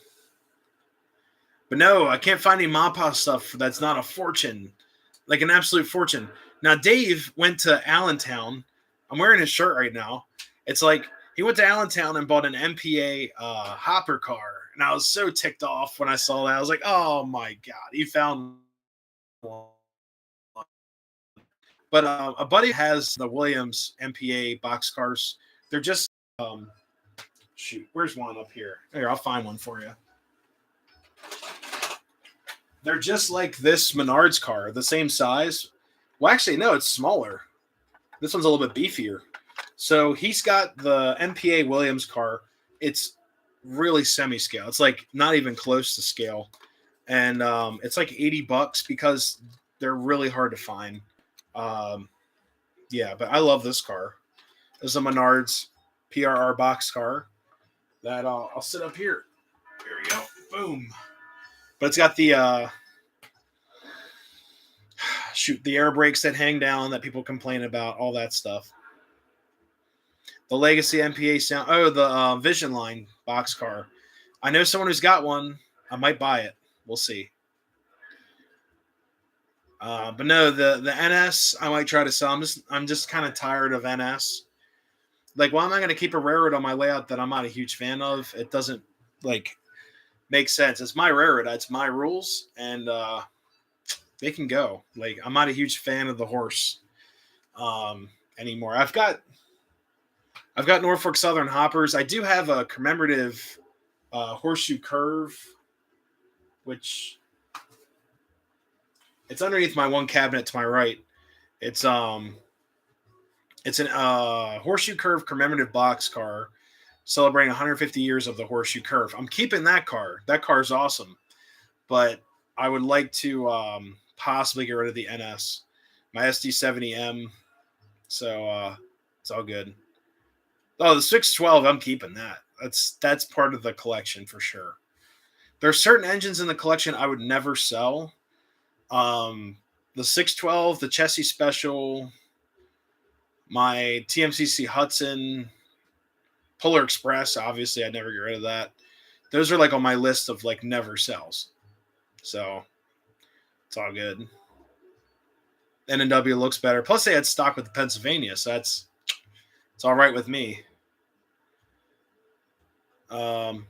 But no, I can't find any Mappa stuff that's not a fortune. Like an absolute fortune. Now, Dave went to Allentown. I'm wearing his shirt right now. It's like he went to Allentown and bought an MPA hopper car. And I was so ticked off when I saw that. I was like, oh my God, he found one. But a buddy has the Williams MPA box cars. They're just, shoot, where's one up here? Here, I'll find one for you. They're just like this Menards car, the same size. Well, actually, no, it's smaller. This one's a little bit beefier. So he's got the MPA Williams car. It's really semi-scale. It's like not even close to scale. And it's like $80 because they're really hard to find. Yeah, but I love this car. This is a Menards PRR box car that I'll sit up here. Here we go. Boom. But it's got the the air brakes that hang down that people complain about, all that stuff. The Legacy MPA sound. Oh, the Vision Line box car. I know someone who's got one. I might buy it. We'll see. But no, the NS I might try to sell. I'm just kind of tired of NS. Like, why am I going to keep a railroad on my layout that I'm not a huge fan of? It doesn't make sense. It's my railroad. It's my rules, and they can go. Like, I'm not a huge fan of the horse anymore. I've got Norfolk Southern hoppers. I do have a commemorative Horseshoe Curve, which it's underneath my one cabinet to my right. It's it's an Horseshoe Curve commemorative box car celebrating 150 years of the Horseshoe Curve. I'm keeping that car. That car is awesome, but I would like to possibly get rid of the NS, my SD70M. So it's all good. Oh, the 612, I'm keeping that. That's part of the collection for sure. There are certain engines in the collection I would never sell. The 612, the Chessie Special, my TMCC Hudson, Polar Express. Obviously, I'd never get rid of that. Those are like on my list of like never sells. So it's all good. N&W looks better. Plus, they had stock with the Pennsylvania, so it's all right with me. Lionel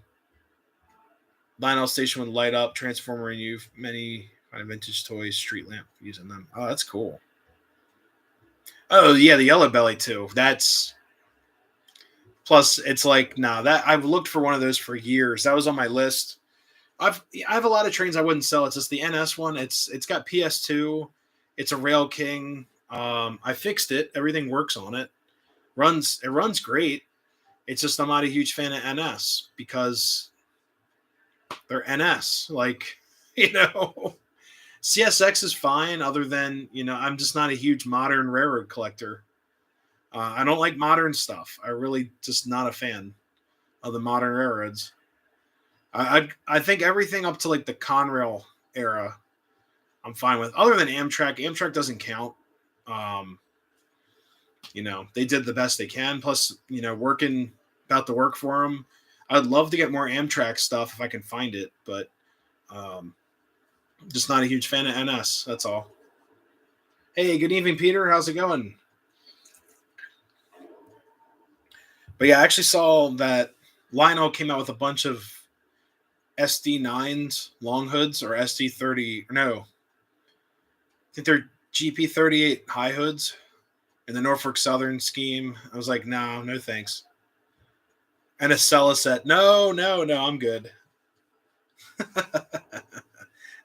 Station would light up, Transformer and you many kind of vintage toys, street lamp using them. Oh, that's cool. Oh yeah, the Yellow Belly too. That's plus it's like that I've looked for one of those for years. That was on my list. I have a lot of trains I wouldn't sell. It's just the NS one. It's got PS2. It's a Rail King. I fixed it. Everything works on it. It runs great. It's just I'm not a huge fan of NS because they're NS. Like, CSX is fine other than, I'm just not a huge modern railroad collector. I don't like modern stuff. I really just not a fan of the modern railroads. I think everything up to like the Conrail era, I'm fine with. Other than Amtrak, Amtrak doesn't count. They did the best they can. Plus, working about to work for them. I'd love to get more Amtrak stuff if I can find it, but just not a huge fan of NS. That's all. Hey, good evening, Peter. How's it going? But yeah, I actually saw that Lionel came out with a bunch of SD9s long hoods or SD30. No, I think they're GP38 high hoods in the Norfolk Southern scheme. I was like, no thanks. And a Cella set. No, I'm good.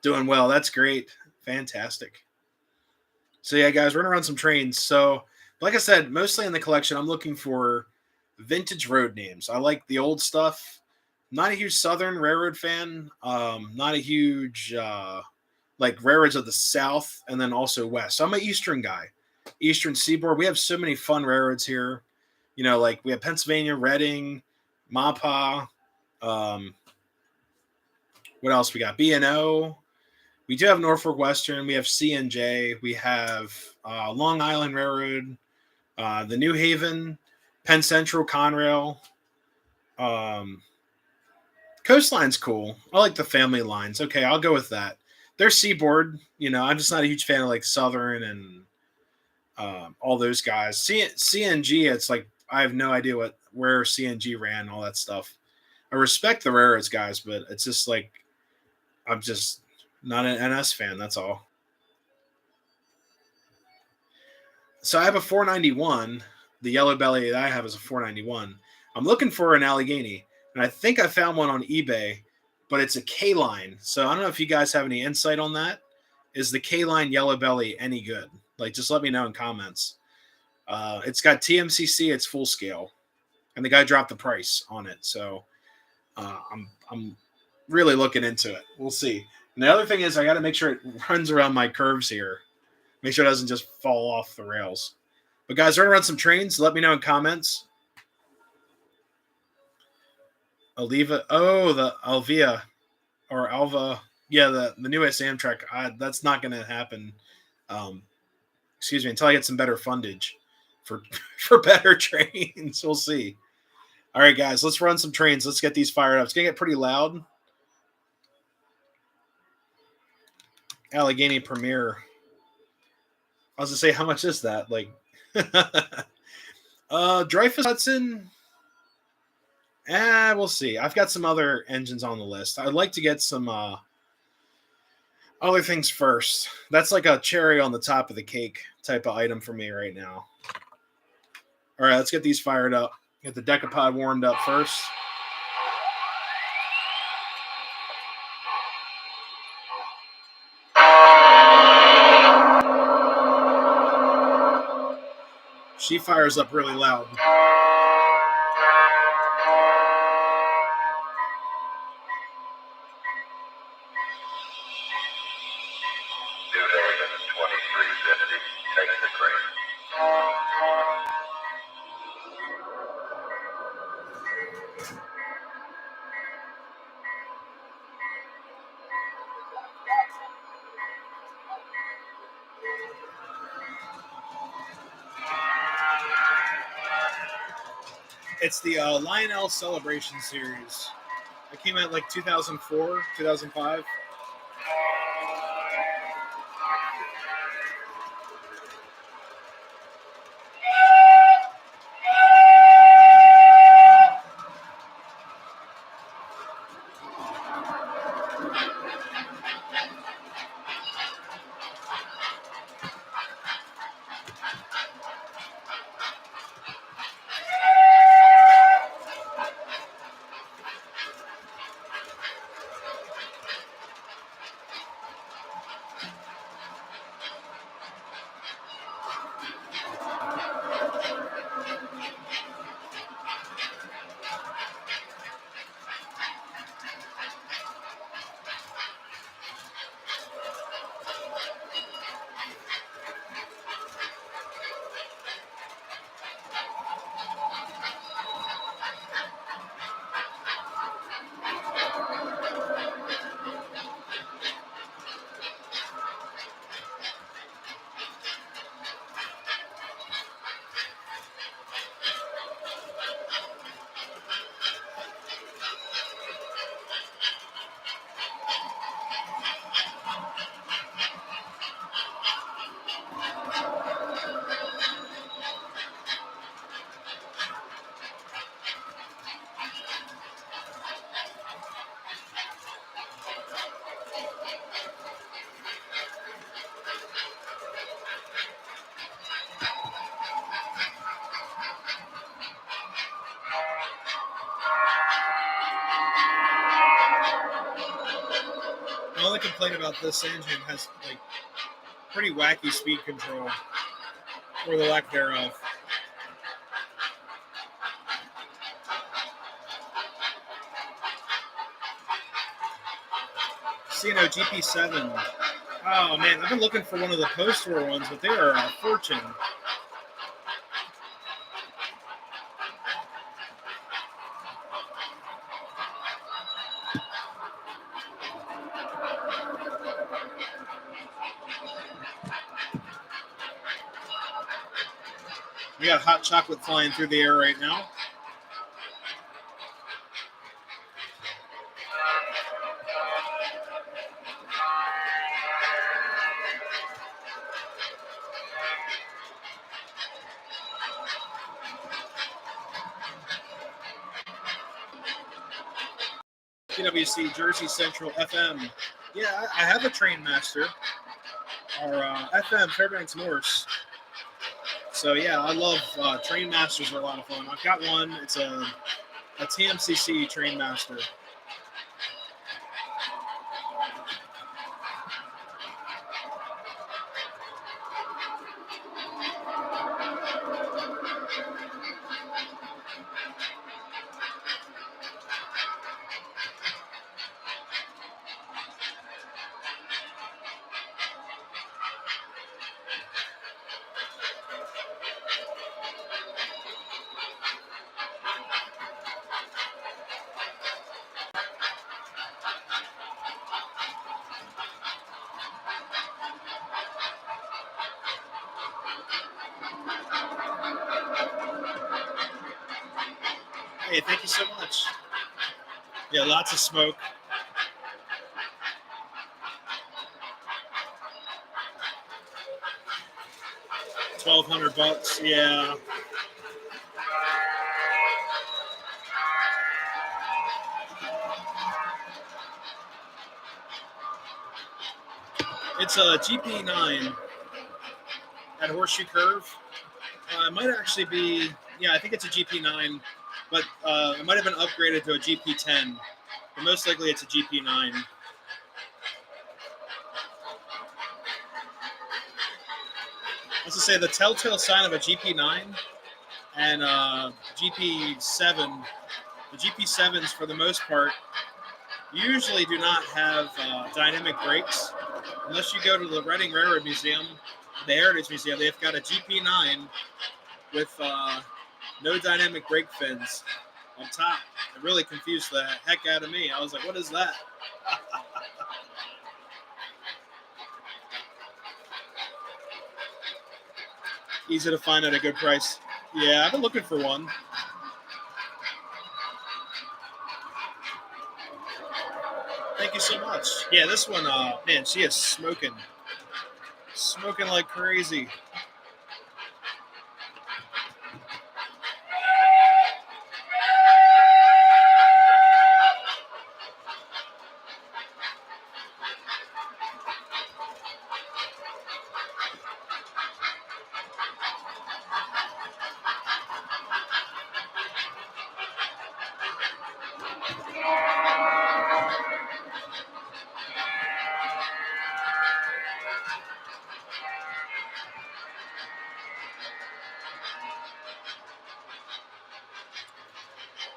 Doing well. That's great. Fantastic. So yeah, guys, we're gonna run some trains. So, like I said, mostly in the collection, I'm looking for vintage road names. I like the old stuff. Not a huge Southern Railroad fan. Not a huge like railroads of the South and then also West. So I'm an Eastern guy. Eastern Seaboard. We have so many fun railroads here. Like we have Pennsylvania, Reading, Mapa. What else we got? B&O. We do have Norfolk Western. We have C&J. We have Long Island Railroad, the New Haven, Penn Central, Conrail. Coastline's cool. I like the family lines. Okay, I'll go with that. They're Seaboard. I'm just not a huge fan of like Southern and all those guys. CNG, it's like I have no idea where CNG ran, all that stuff. I respect the railroads guys, but it's just like I'm just not an NS fan. That's all. So I have a 491. The Yellow Belly that I have is a 491. I'm looking for an Allegheny, and I think I found one on eBay, but it's a K line. So I don't know if you guys have any insight on that. Is the K line Yellow Belly any good? Like, just let me know in comments. It's got TMCC. It's full scale, and the guy dropped the price on it. So I'm really looking into it. We'll see. And the other thing is I got to make sure it runs around my curves here. Make sure it doesn't just fall off the rails. But guys, we're going to run some trains. Let me know in comments. Aliva. Oh, the Alvia or Alva. Yeah, the newest Amtrak. That's not going to happen. Excuse me, until I get some better fundage for better trains. We'll see. All right, guys, let's run some trains. Let's get these fired up. It's going to get pretty loud. Allegheny Premier. I was going to say, how much is that? Like, Dreyfus Hudson. We'll see. I've got some other engines on the list. I'd like to get some other things first. That's like a cherry on the top of the cake type of item for me right now. All right, let's get these fired up. Get the decapod warmed up first. She fires up really loud. It's the Lionel Celebration Series. It came out like 2004, 2005. The only complaint about this engine has like pretty wacky speed control, or the lack thereof. Casino GP7. Oh man, I've been looking for one of the post-war ones, but they are a fortune. We got hot chocolate flying through the air right now. PWC Jersey Central FM. Yeah, I have a Train Master. Or FM Fairbanks Morse. So yeah, I love Train Masters. Are a lot of fun. I've got one. It's a TMCC Train Master. Hey, thank you so much. Yeah, lots of smoke. $1,200. Yeah. It's a GP9 at Horseshoe Curve. It might actually be, yeah, I think it's a GP9, but it might have been upgraded to a GP10. But most likely it's a GP9. Let's just say the telltale sign of a GP9 and GP7. The GP7s, for the most part, usually do not have dynamic brakes. Unless you go to the Reading Railroad Museum, the Heritage Museum, they've got a GP9 with no dynamic brake fins on top. It really confused the heck out of me. I was like, what is that? Easy to find at a good price. Yeah, I've been looking for one. Thank you so much. Yeah, this one, man, she is smoking. Smoking like crazy.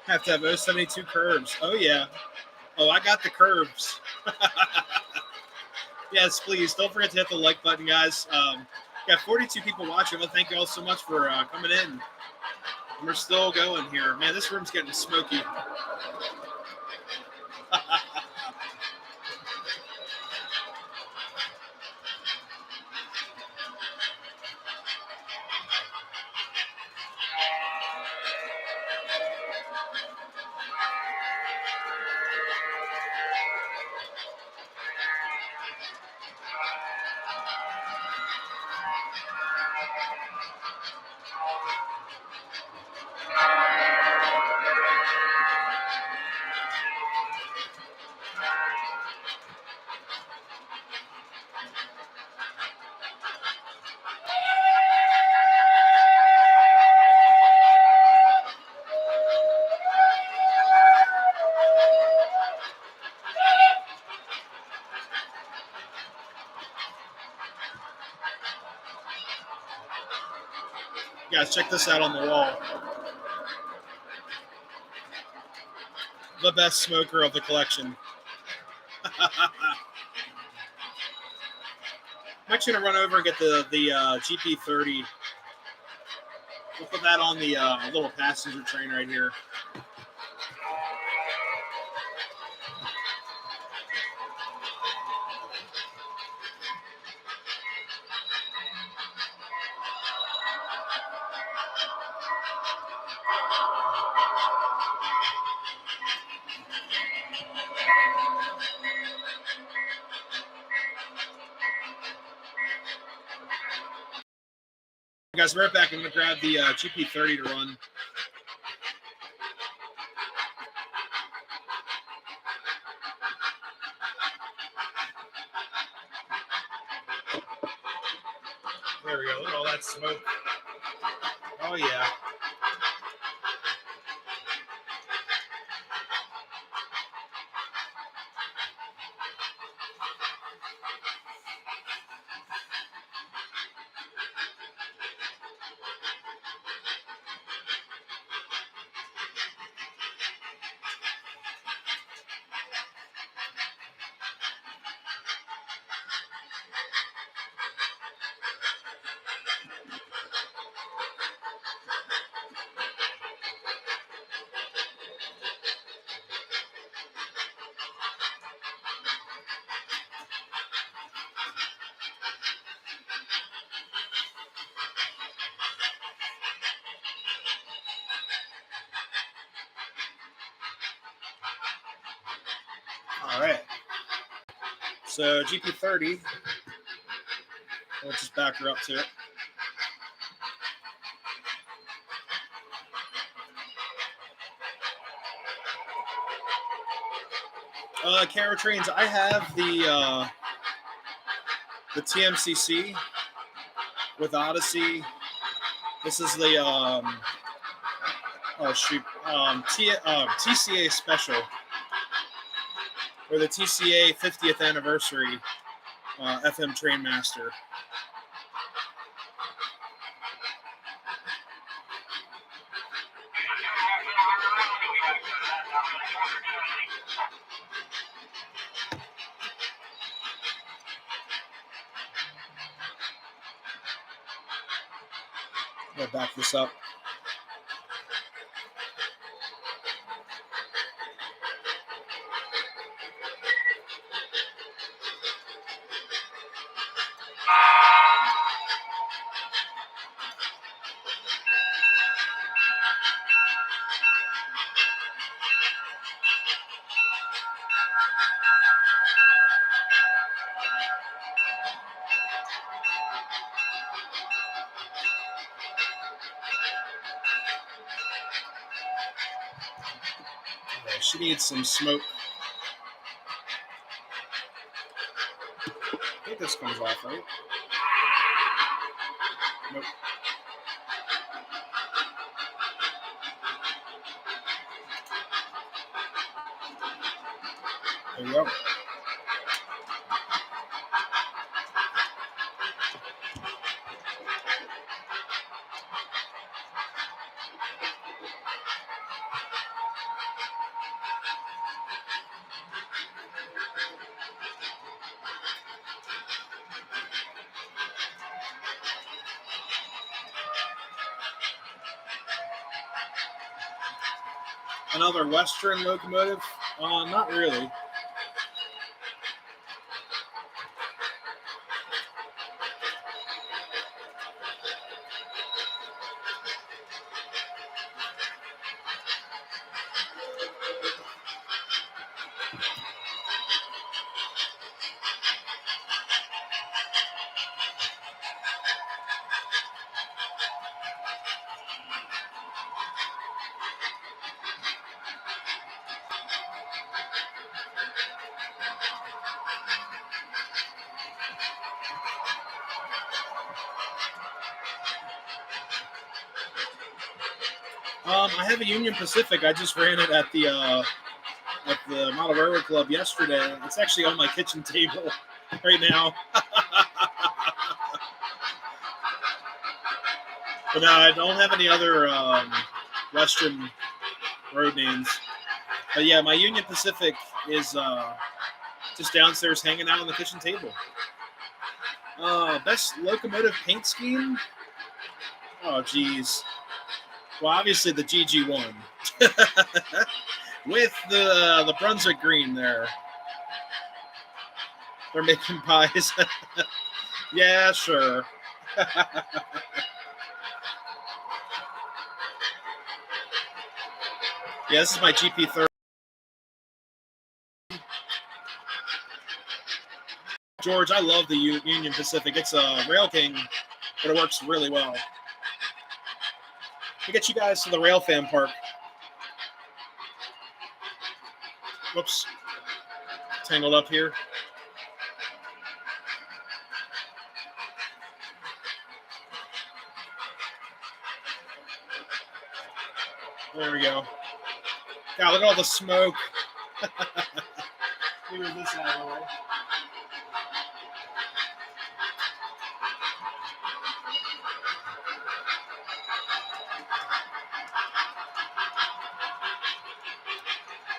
Have to have 072 curves. Oh, yeah. Oh, I got the curves. Yes, please. Don't forget to hit the like button, guys. Got 42 people watching. Well, thank you all so much for coming in. And we're still going here. Man, this room's getting smoky. Guys, check this out on the wall. The best smoker of the collection. I'm actually going to run over and get the GP30. We'll put that on the little passenger train right here. Guys, right back. I'm going to grab the GP30 to run. There we go. Look at all that smoke. Oh, yeah. All right. So GP30, we'll just back her up to it. Camera trains, I have the TMCC with Odyssey. This is the TCA special, or the TCA 50th anniversary FM Trainmaster. I'm going to back this up. Yeah, she needs some smoke. I think this comes off, right? Nope. There you go. Another Western locomotive? Not really. I have a Union Pacific. I just ran it at the Model Railroad Club yesterday. It's actually on my kitchen table right now. But no, I don't have any other Western road names. But yeah, my Union Pacific is just downstairs hanging out on the kitchen table. Best locomotive paint scheme? Oh, geez. Well, obviously the GG1 with the Brunswick green there. They're making pies. Yeah, sure. Yeah, this is my GP30. George, I love the Union Pacific. It's a Rail King, but it works really well. We get you guys to the Rail Fan Park. Whoops. Tangled up here. There we go. God, look at all the smoke. Clear this out of the way.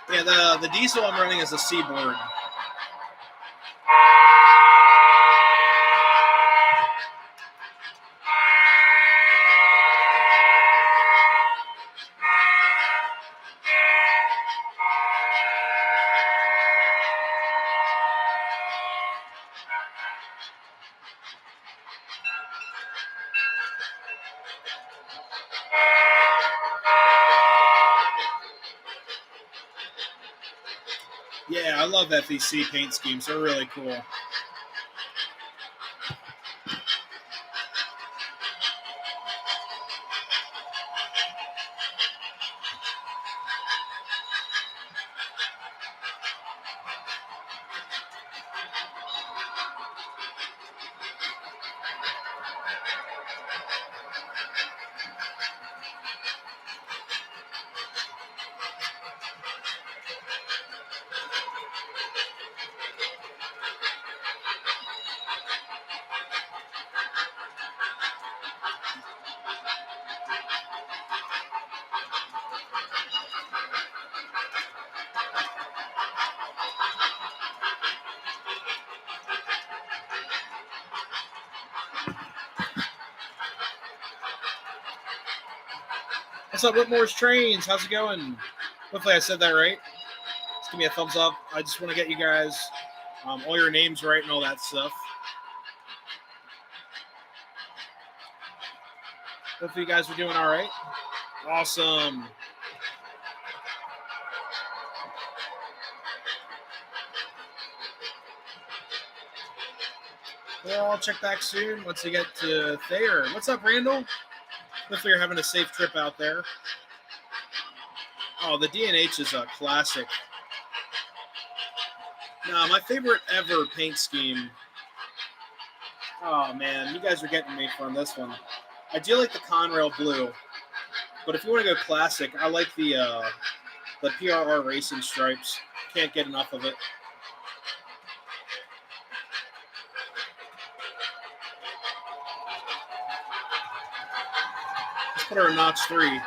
Yeah, the diesel I'm running is a Seaboard. Yeah, I love FEC paint schemes. They're really cool. What's up, Whitmore's Trains? How's it going? Hopefully I said that right. Just give me a thumbs up. I just want to get you guys all your names right and all that stuff. Hopefully you guys are doing all right. Awesome. Well, I'll check back soon once we get to Thayer. What's up, Randall? Hopefully you're having a safe trip out there. Oh, the D&H is a classic. No, my favorite ever paint scheme. Oh, man, you guys are getting me from this one. I do like the Conrail blue, but if you want to go classic, I like the PRR racing stripes. Can't get enough of it. Let's put her in notch 3.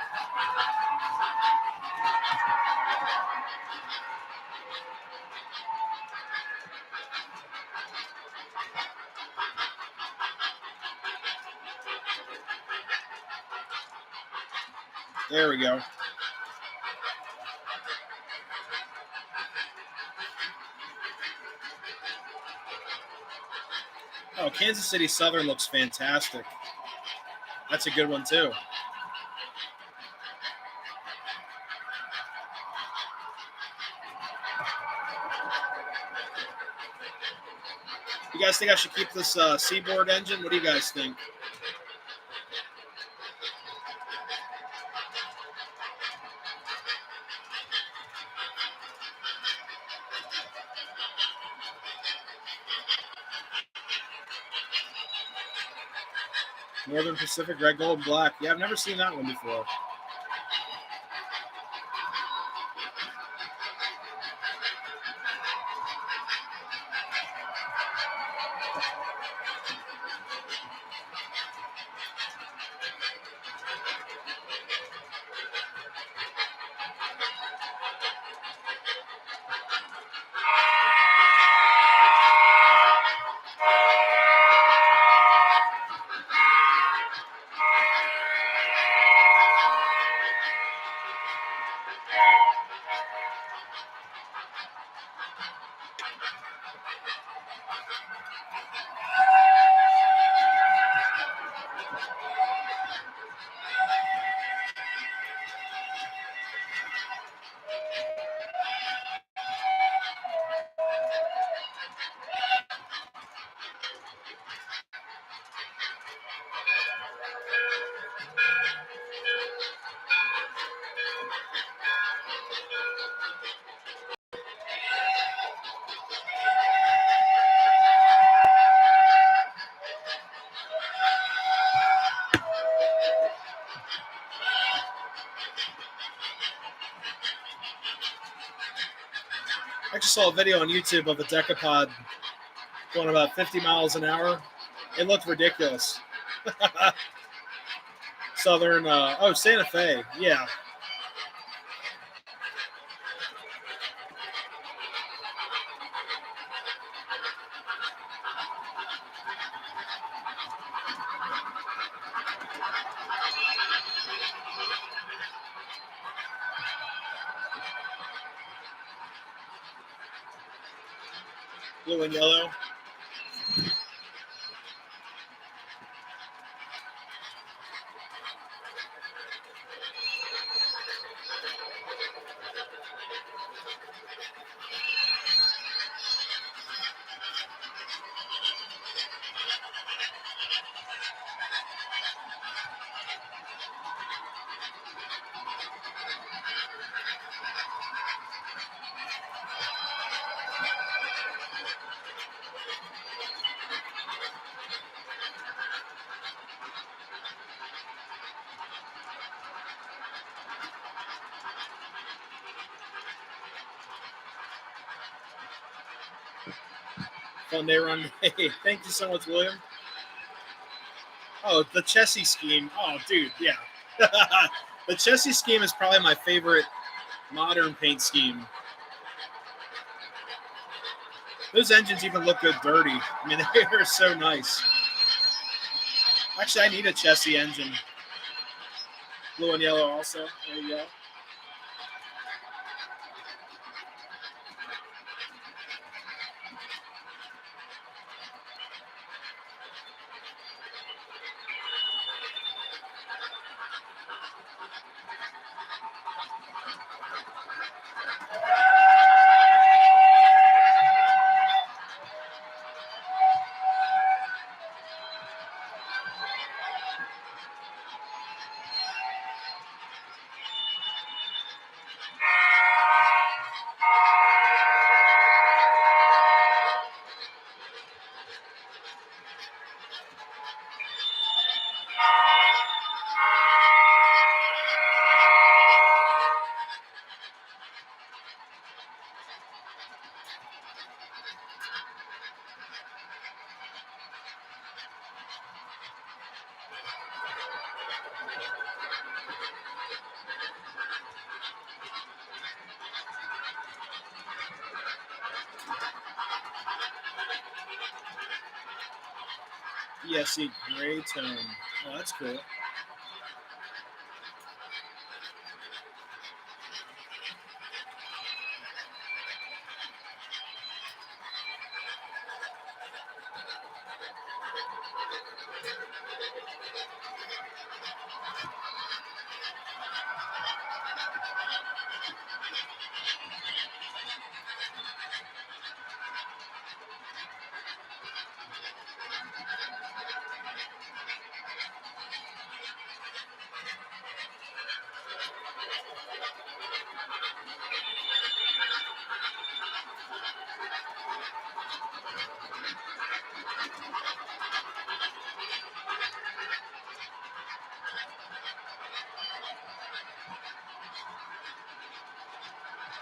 There we go. Oh, Kansas City Southern looks fantastic. That's a good one, too. You guys think I should keep this Seaboard engine? What do you guys think? Northern Pacific, red, gold, black. Yeah, I've never seen that one before. I just saw a video on YouTube of a Decapod going about 50 miles an hour. It looked ridiculous. Southern, Santa Fe, yeah. Blue and yellow. Monday-Runday. Thank you so much, William. Oh, the Chessie scheme. Oh, dude, yeah. The Chessie scheme is probably my favorite modern paint scheme. Those engines even look good dirty. I mean, they are so nice. Actually, I need a Chessie engine. Blue and yellow also. There you go. ESC gray tone. Oh, that's cool.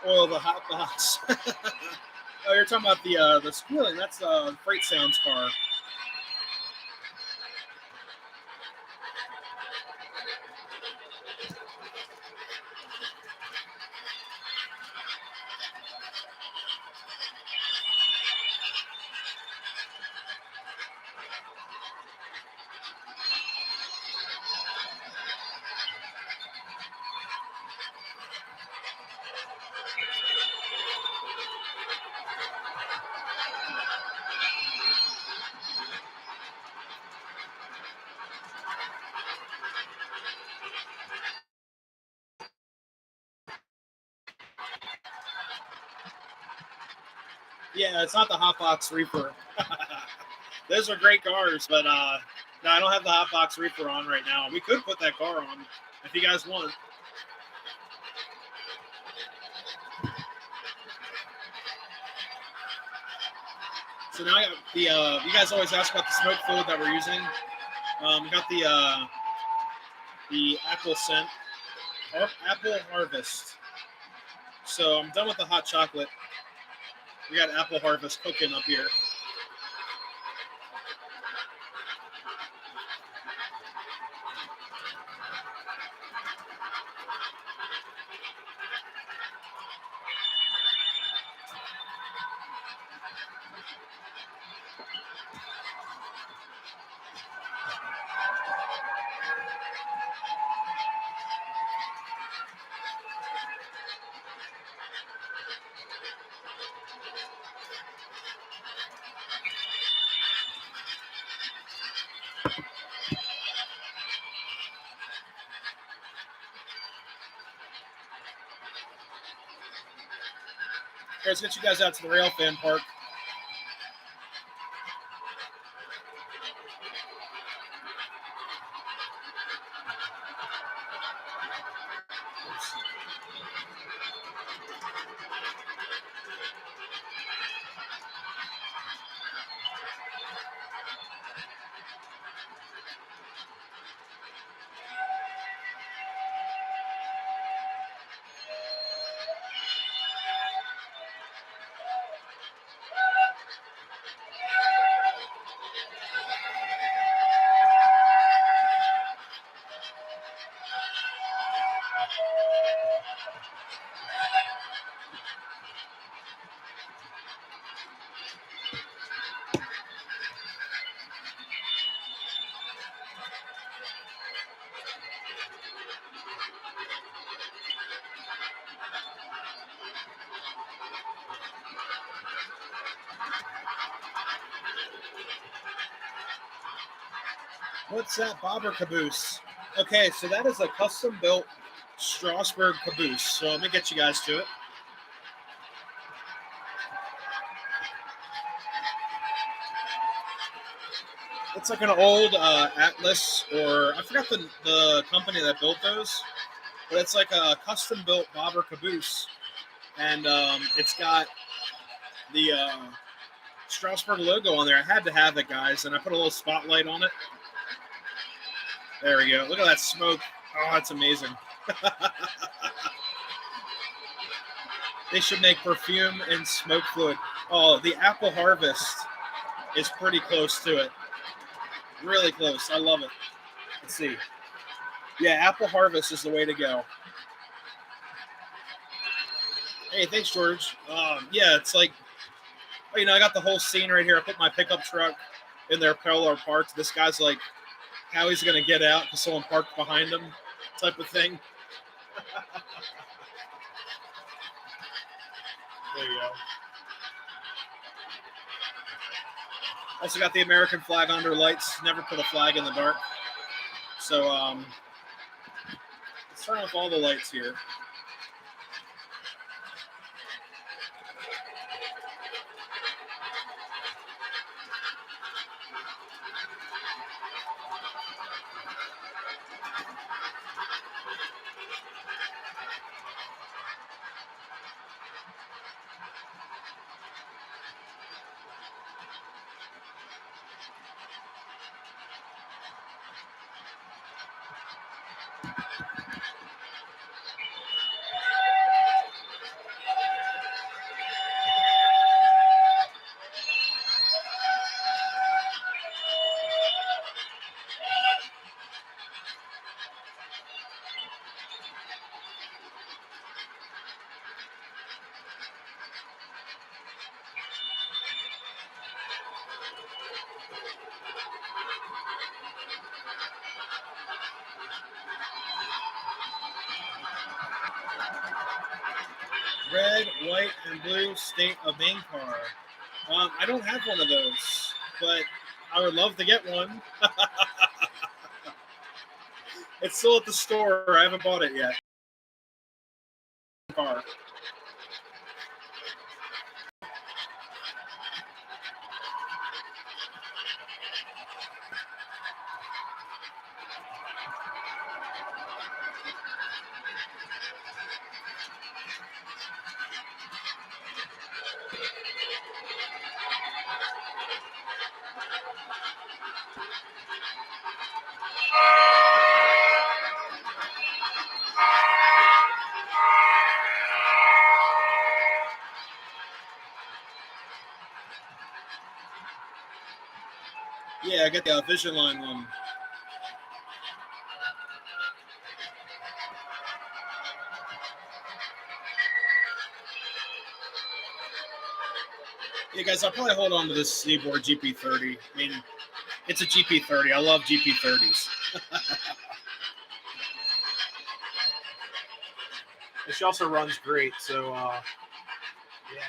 Oh, the hot box. Oh, you're talking about the squealing. That's Freight Sounds car. Yeah, it's not the Hotbox Reaper. Those are great cars, but no, I don't have the Hotbox Reaper on right now. We could put that car on if you guys want. So now I got the. You guys always ask about the smoke fluid that we're using. We got the apple scent, apple harvest. So I'm done with the hot chocolate. We got apple harvest cooking up here. Let's get you guys out to the rail fan park. What's that bobber caboose? Okay, so that is a custom-built Strasbourg caboose. So let me get you guys to it. It's like an old Atlas, or I forgot the company that built those, but it's like a custom-built bobber caboose, and it's got the Strasbourg logo on there. I had to have it, guys, and I put a little spotlight on it. There we go. Look at that smoke. Oh, that's amazing. They should make perfume and smoke fluid. Oh, the apple harvest is pretty close to it. Really close. I love it. Let's see. Yeah, apple harvest is the way to go. Hey, thanks, George. Yeah, it's like, I got the whole scene right here. I put my pickup truck in their parallel parked. This guy's like, how he's going to get out because someone parked behind him, type of thing. There you go. Also got the American flag under lights. Never put a flag in the dark. So let's turn off all the lights here. Red, white, and blue state of Maine car. I don't have one of those, but I would love to get one. It's still at the store. I haven't bought it yet. Car. Yeah, I get the Vision Line one. Yeah, guys, I'll probably hold on to this Seaboard GP30. I mean, it's a GP30. I love GP30s. She also runs great, so yeah.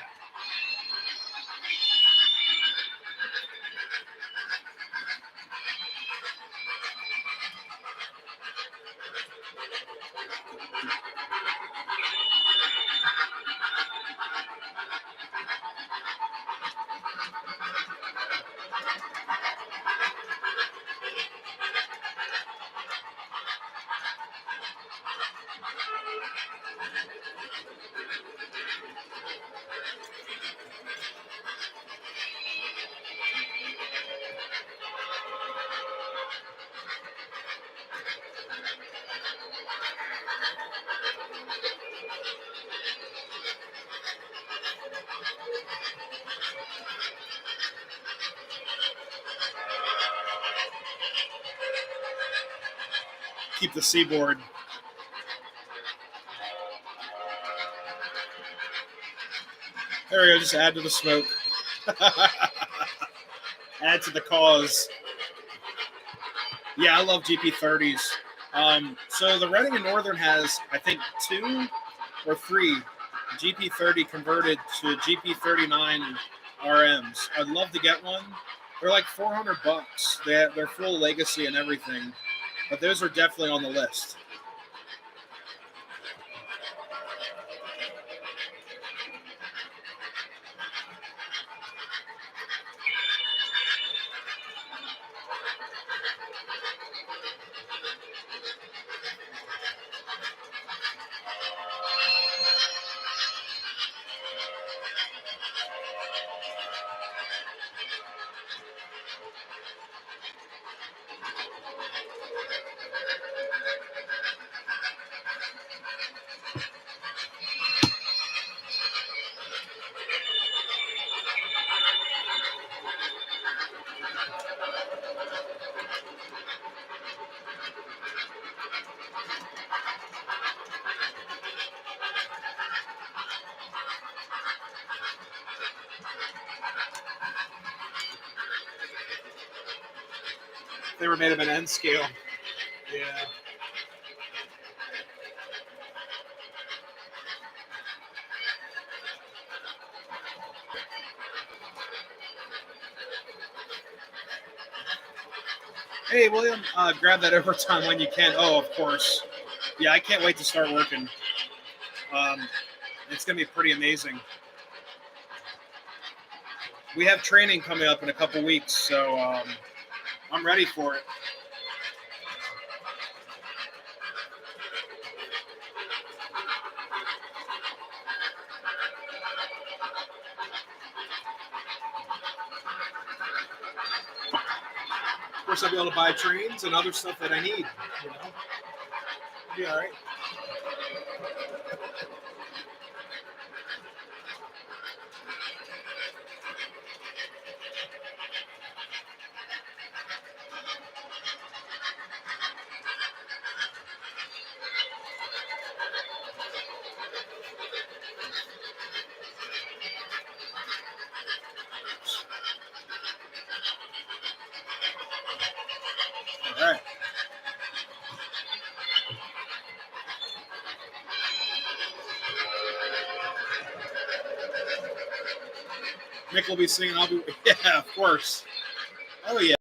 Keep the Seaboard. There we go. Just add to the smoke. Add to the cause. Yeah, I love GP30s. So the Reading and Northern has, I think, 2 or 3 GP30 converted to GP39 RMs. I'd love to get one. They're like $400. They're full legacy and everything, but those are definitely on the list. They were made of an N scale. Yeah. Hey, William, grab that overtime when you can. Oh, of course. Yeah, I can't wait to start working. It's going to be pretty amazing. We have training coming up in a couple weeks, so I'm ready for it. Of course, I'll be able to buy trains and other stuff that I need. You know, be all right. All right. Nick will be singing. I'll be. Yeah, of course. Oh yeah.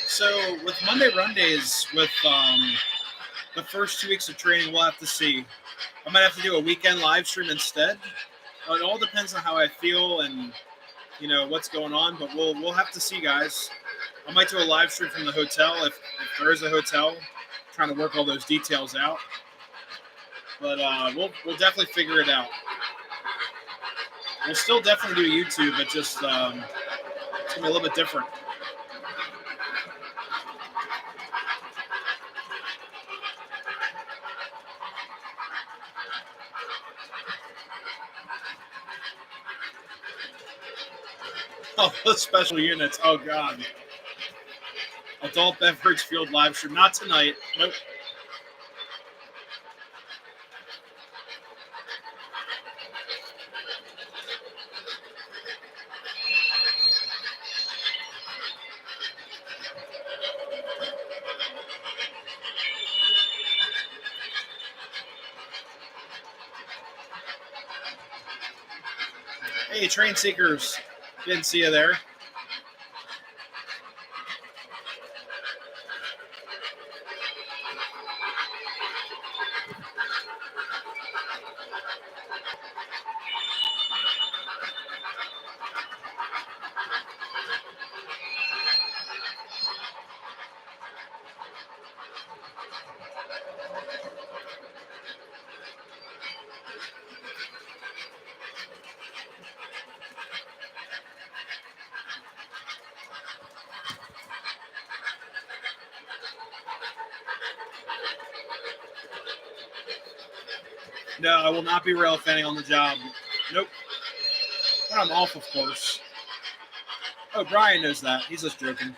So with Monday-Rundays, with the first 2 weeks of training, we'll have to see. I might have to do a weekend live stream instead. It all depends on how I feel and what's going on, but we'll have to see, guys. I might do a live stream from the hotel if there is a hotel. Trying to work all those details out, but we'll definitely figure it out. We'll still definitely do YouTube, but just it's gonna be a little bit different. Oh, the special units. Oh God. Adult beverage field live stream. Not tonight. Nope. Hey, train seekers. Didn't see you there. No, I will not be rail fanning on the job. Nope. But I'm off, of course. Oh, Brian knows that. He's just joking.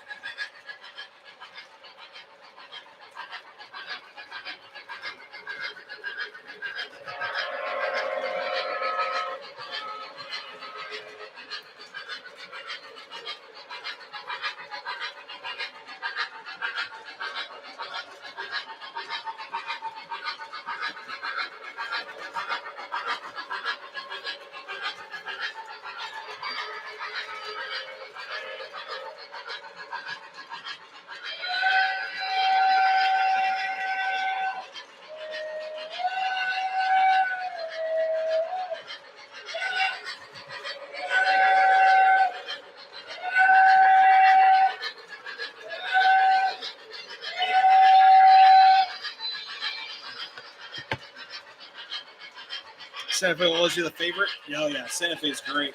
Santa Fe will always be the favorite. Oh yeah, Santa Fe is great.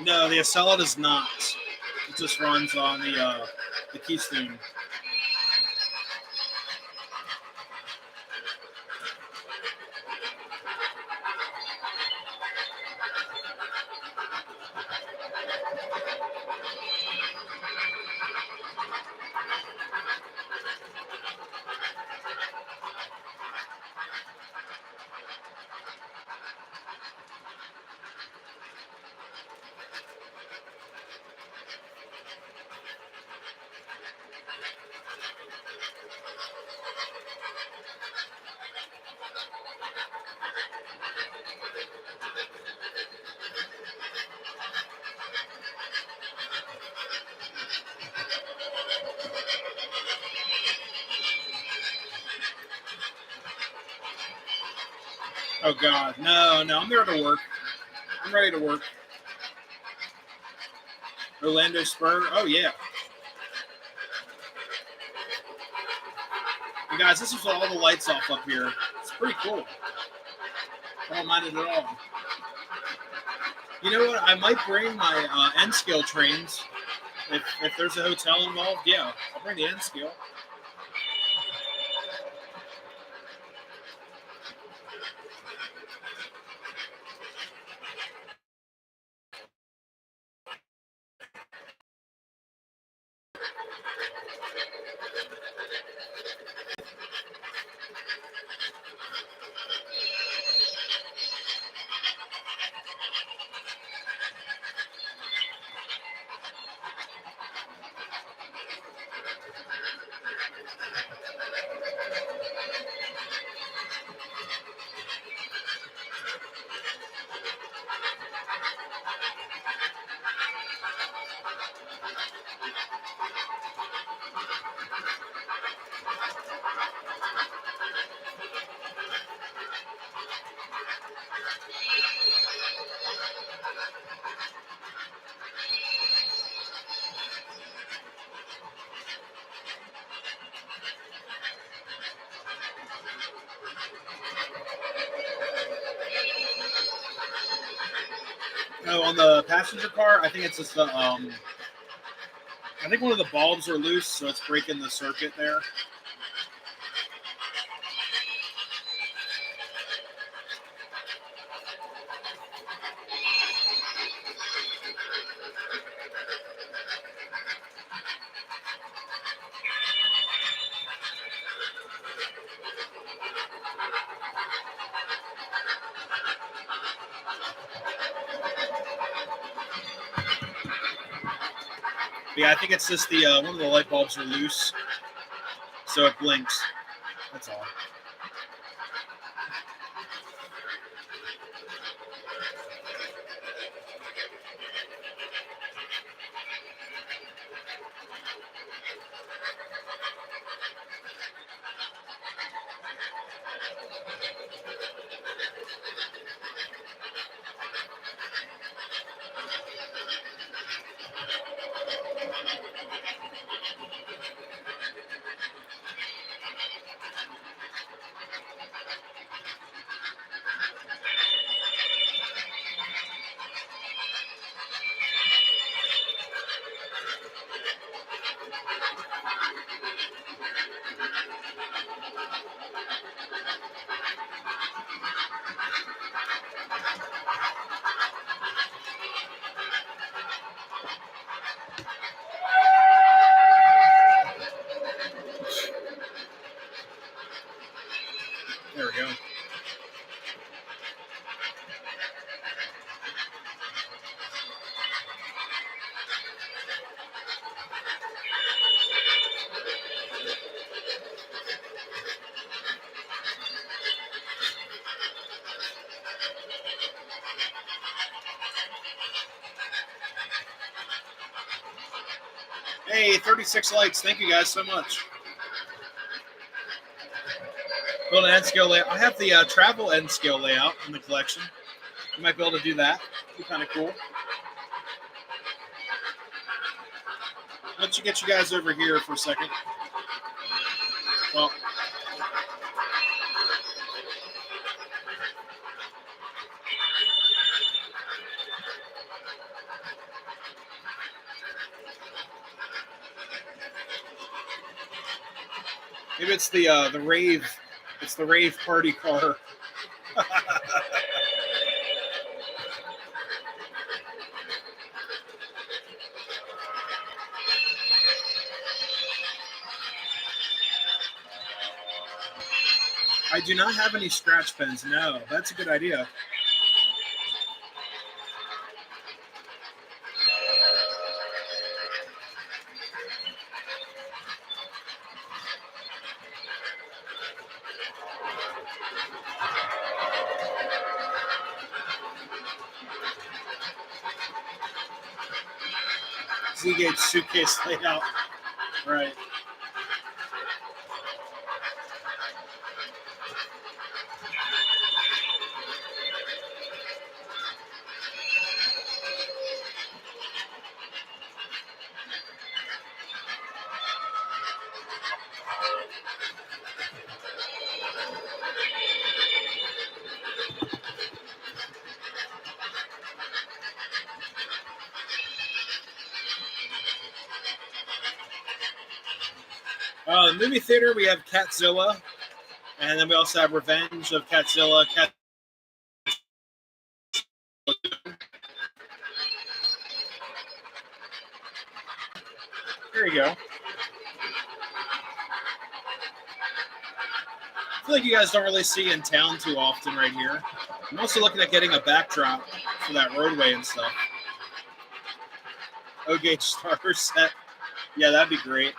No, the Acela does not. It just runs on the Keystone. Oh God, no, I'm there to work. I'm ready to work. Orlando Spur. Oh yeah. And guys, this is all the lights off up here. It's pretty cool. I don't mind it at all. You know what? I might bring my N scale trains if there's a hotel involved. Yeah, I'll bring the N scale. No, on the passenger car, I think it's just the I think one of the bulbs are loose, so it's breaking the circuit there. Yeah, I think it's just the one of the light bulbs are loose, so it blinks. That's all. There we go. Hey, 36 likes. Thank you guys so much. Build an N scale layout. I have the travel N scale layout in the collection. You might be able to do that. Be kind of cool. Let you get you guys over here for a second. Well, Maybe it's the rave. It's the rave party car. I do not have any scratch pens. No, that's a good idea. Z-Gate's suitcase laid out. Right. Movie theater, we have Catzilla, and then we also have Revenge of Catzilla. There you go. I feel like you guys don't really see in town too often right here. I'm also looking at getting a backdrop for that roadway and stuff. O-Gauge starter set. Yeah, that'd be great.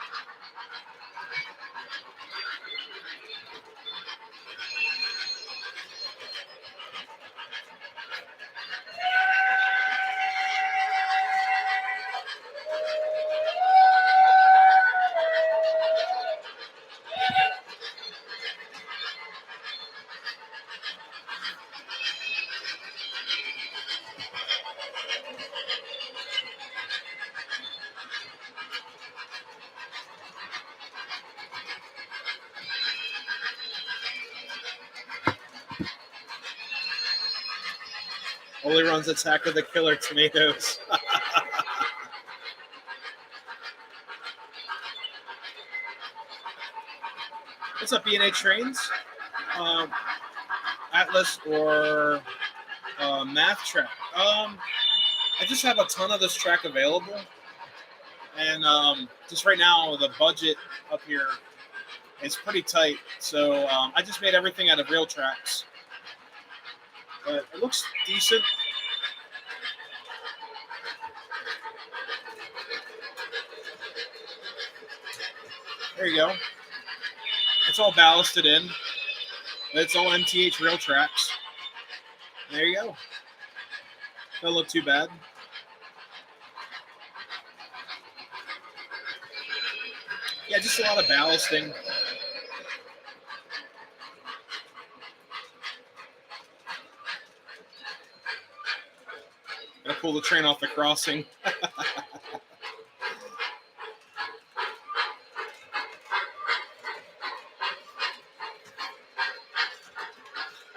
Only runs Attack of the Killer Tomatoes. What's up, B&A Trains? Atlas or Math Track? I just have a ton of this track available. And just right now, the budget up here is pretty tight. So I just made everything out of real tracks. But it looks decent. There you go. It's all ballasted in. It's all MTH real tracks. There you go. Doesn't look too bad. Yeah, just a lot of ballasting. Gotta pull the train off the crossing.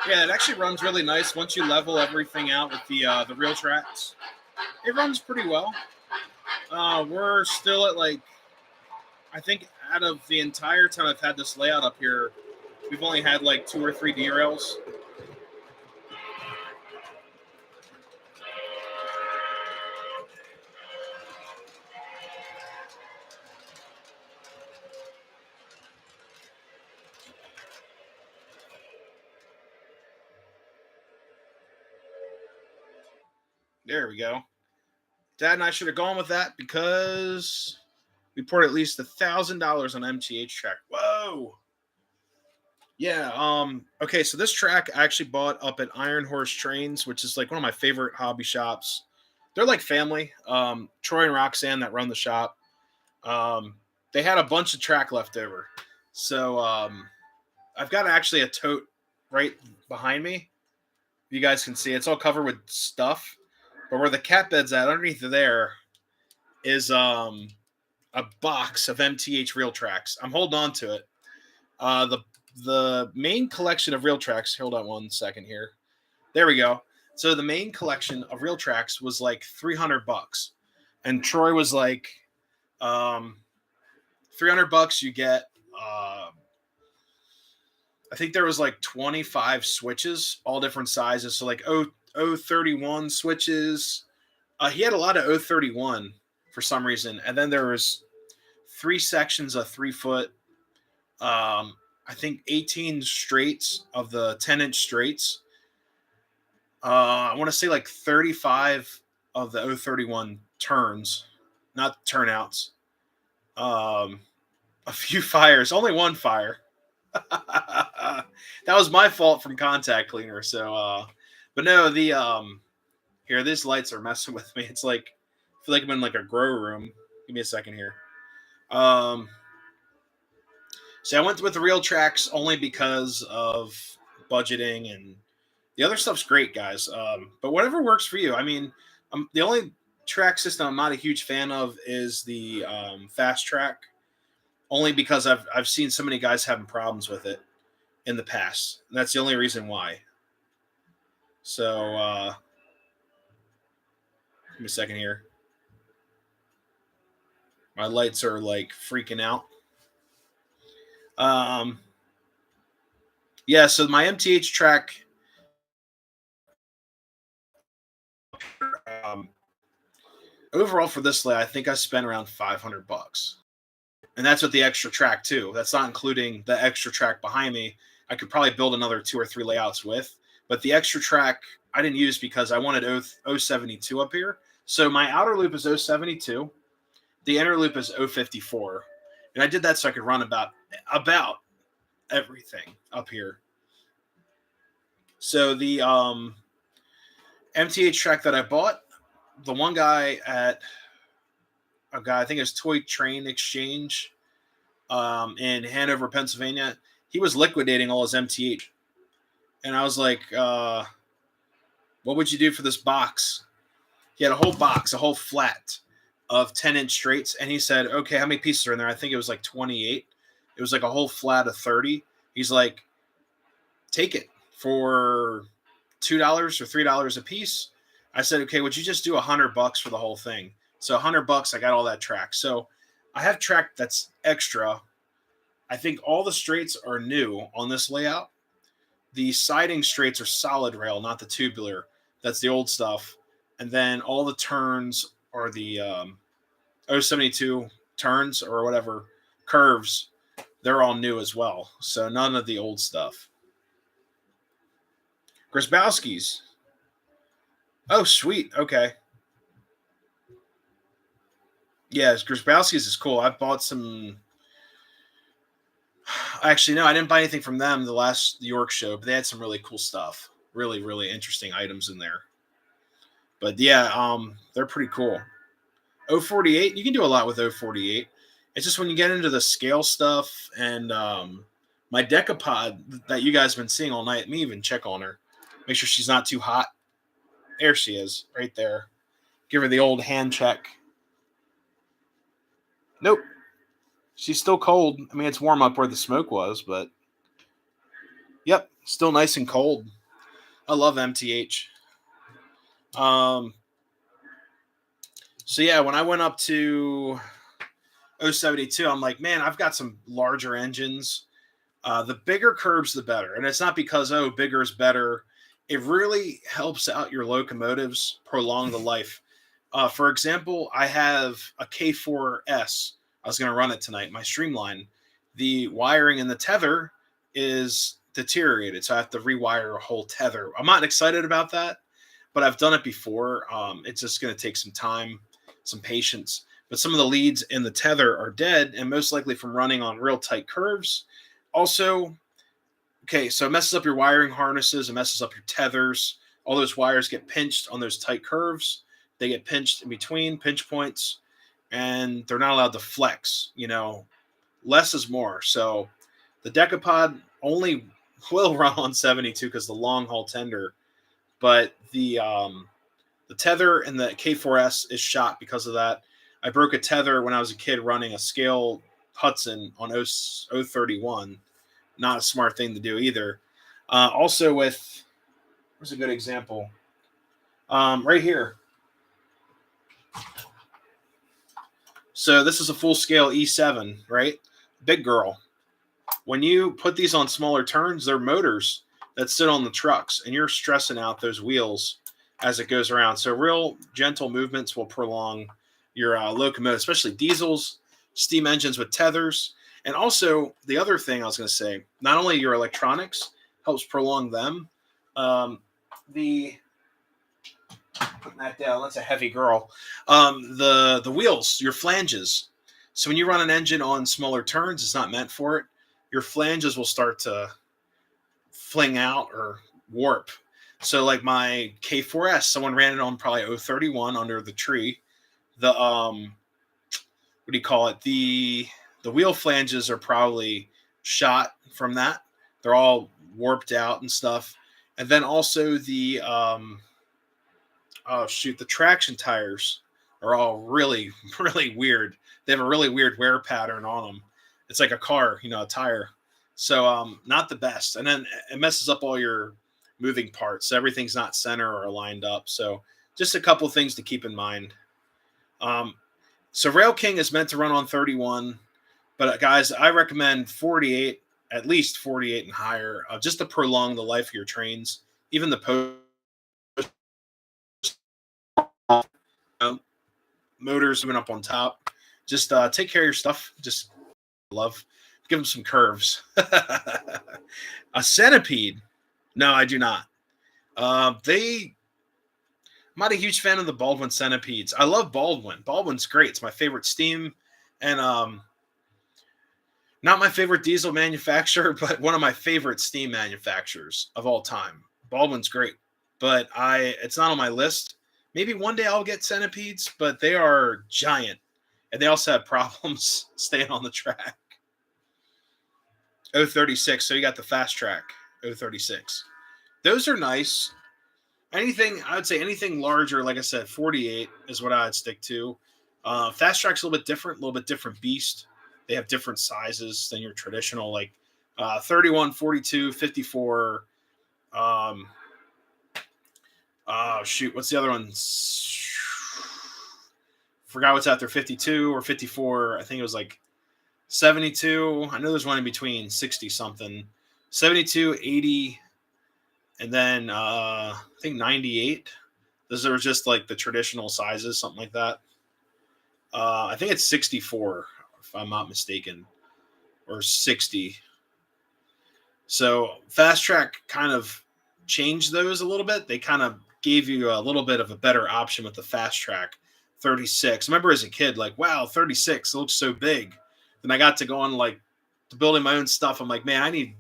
Yeah, it actually runs really nice once you level everything out with the real tracks. It runs pretty well. We're still at I think out of the entire time I've had this layout up here, we've only had 2 or 3 derails. There we go. Dad and I should have gone with that because we poured at least $1,000 on MTH track. Whoa. Yeah. Okay. So this track I actually bought up at Iron Horse Trains, which is one of my favorite hobby shops. They're like family. Troy and Roxanne that run the shop. They had a bunch of track left over. So I've got actually a tote right behind me. You guys can see it's all covered with stuff. But where the cat bed's at, underneath there, is a box of MTH real tracks. I'm holding on to it. The main collection of real tracks. Hold on one second here. There we go. So the main collection of real tracks was $300, and Troy was $300. You get I think there was like 25 switches, all different sizes. So like 031 switches. He had a lot of 031 for some reason. And then there was 3 sections of 3 foot. I think 18 straights of the 10-inch straights. I want to say like 35 of the 031 turns, not turnouts. A few fires, only one fire. That was my fault from contact cleaner. So, but no, here, these lights are messing with me. It's like, I feel like I'm in like a grow room. Give me a second here. Um, so I went with the real tracks only because of budgeting, and the other stuff's great, guys. But whatever works for you. I mean, the only track system I'm not a huge fan of is the fast track, only because I've seen so many guys having problems with it in the past. And that's the only reason why. So give me a second here. My lights are like freaking out. Yeah, so my MTH track, um, overall for this lay, I think I spent around $500, and that's with the extra track too. That's not including the extra track behind me. I could probably build another 2 or 3 layouts with, but the extra track I didn't use because I wanted 072 up here. So my outer loop is 072, the inner loop is 054, and I did that so I could run about everything up here. So the MTH track that I bought, the one guy at I think it's Toy Train Exchange in Hanover, Pennsylvania, he was liquidating all his MTH. And I was like, what would you do for this box? He had a whole box, a whole flat of 10-inch straights. And he said, okay, how many pieces are in there? I think it was like 28. It was like a whole flat of 30. He's like, take it for $2 or $3 a piece. I said, okay, would you just do $100 for the whole thing? So $100, I got all that track. So I have track that's extra. I think all the straights are new on this layout. The siding straights are solid rail, not the tubular. That's the old stuff. And then all the turns are the 072 turns or whatever curves. They're all new as well. So none of the old stuff. Grzybowski's. Oh, sweet. Okay. Yeah, Grzybowski's is cool. I bought some. Actually, no, I didn't buy anything from them the last York show, but they had some really cool stuff. Really, really interesting items in there. But yeah, they're pretty cool. 048, you can do a lot with 048. It's just when you get into the scale stuff and my Decapod that you guys have been seeing all night, let me even check on her. Make sure she's not too hot. There she is, right there. Give her the old hand check. Nope. She's still cold. I mean, it's warm up where the smoke was, but yep, still nice and cold. I love MTH. So yeah, when I went up to 072, I'm like, man, I've got some larger engines. The bigger curves, the better. And it's not because, bigger is better. It really helps out your locomotives, prolong the life. For example, I have a K4S. I was going to run it tonight, my Streamline. The wiring in the tether is deteriorated, so I have to rewire a whole tether. I'm not excited about that, but I've done it before. It's just going to take some time, some patience. But some of the leads in the tether are dead, and most likely from running on real tight curves. Also, okay, so it messes up your wiring harnesses, it messes up your tethers. All those wires get pinched on those tight curves. They get pinched in between pinch points, and they're not allowed to flex. Less is more. So the Decapod only will run on 72 because the long haul tender, but the tether in the K4S is shot because of that. I broke a tether when I was a kid running a scale Hudson on 031. Not a smart thing to do either. Also with, here's a good example. Right here. So this is a full scale E7, right? Big girl. when you put these on smaller turns, they're motors that sit on the trucks, and you're stressing out those wheels as it goes around. So real gentle movements will prolong your locomotive, especially diesels, steam engines with tethers. And also the other thing I was going to say, not only your electronics helps prolong them, the putting that down, that's a heavy girl. The wheels, your flanges. So when you run an engine on smaller turns, it's not meant for it. Your flanges will start to fling out or warp. So like my K4S, someone ran it on probably 031 under the tree. The what do you call it? The wheel flanges are probably shot from that. They're all warped out and stuff. And then also the the traction tires are all really really weird. They have a really weird wear pattern on them. It's like a car, a tire. So not the best. And then it messes up all your moving parts. So everything's not center or lined up. So just a couple of things to keep in mind. So Rail King is meant to run on 31, but guys, I recommend 48, at least 48 and higher, just to prolong the life of your trains. Even the post motors moving up on top. Just take care of your stuff. Just give them some curves. A centipede? No, I do not. I'm not a huge fan of the Baldwin centipedes. I love Baldwin. Baldwin's great. It's my favorite steam, and not my favorite diesel manufacturer, but one of my favorite steam manufacturers of all time. Baldwin's great, but it's not on my list. Maybe one day I'll get centipedes, but they are giant, and they also have problems staying on the track. 036, so you got the fast track 036. Those are nice. I would say anything larger, like I said, 48 is what I would stick to. Fast track's a little bit different beast. They have different sizes than your traditional, like 31, 42, 54. What's the other one? Forgot what's out there, 52 or 54. I think it was like 72. I know there's one in between, 60 something. 72, 80, and then I think 98. Those are just like the traditional sizes, something like that. I think it's 64, if I'm not mistaken, or 60. So Fast Track kind of changed those a little bit. They kind of gave you a little bit of a better option with the Fast Track 36. I remember as a kid, like, wow, 36, it looks so big. Then I got to go on like to building my own stuff. I'm like, man, I need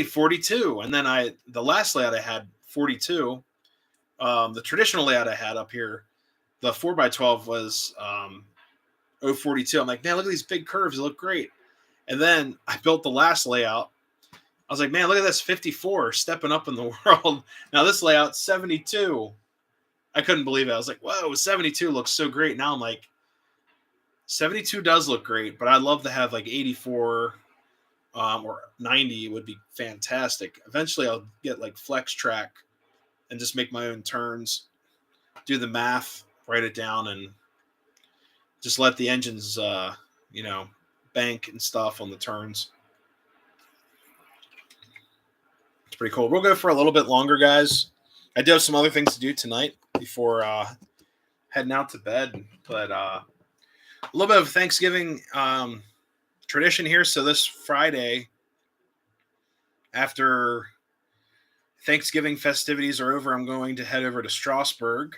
42. And then the last layout I had 42. The traditional layout I had up here, the 4x12 was 042. I'm like, man, look at these big curves. They look great. And then I built the last layout. I was like, man, look at this 54 stepping up in the world. Now this layout 72. I couldn't believe it. I was like, whoa, 72 looks so great. Now I'm like, 72 does look great, but I'd love to have like 84 or 90 would be fantastic. Eventually I'll get like Flex Track and just make my own turns, do the math, write it down, and just let the engines, bank and stuff on the turns. It's pretty cool. We'll go for a little bit longer, guys. I do have some other things to do tonight before heading out to bed, but a little bit of Thanksgiving tradition here. So this Friday, after Thanksgiving festivities are over, I'm going to head over to Strasbourg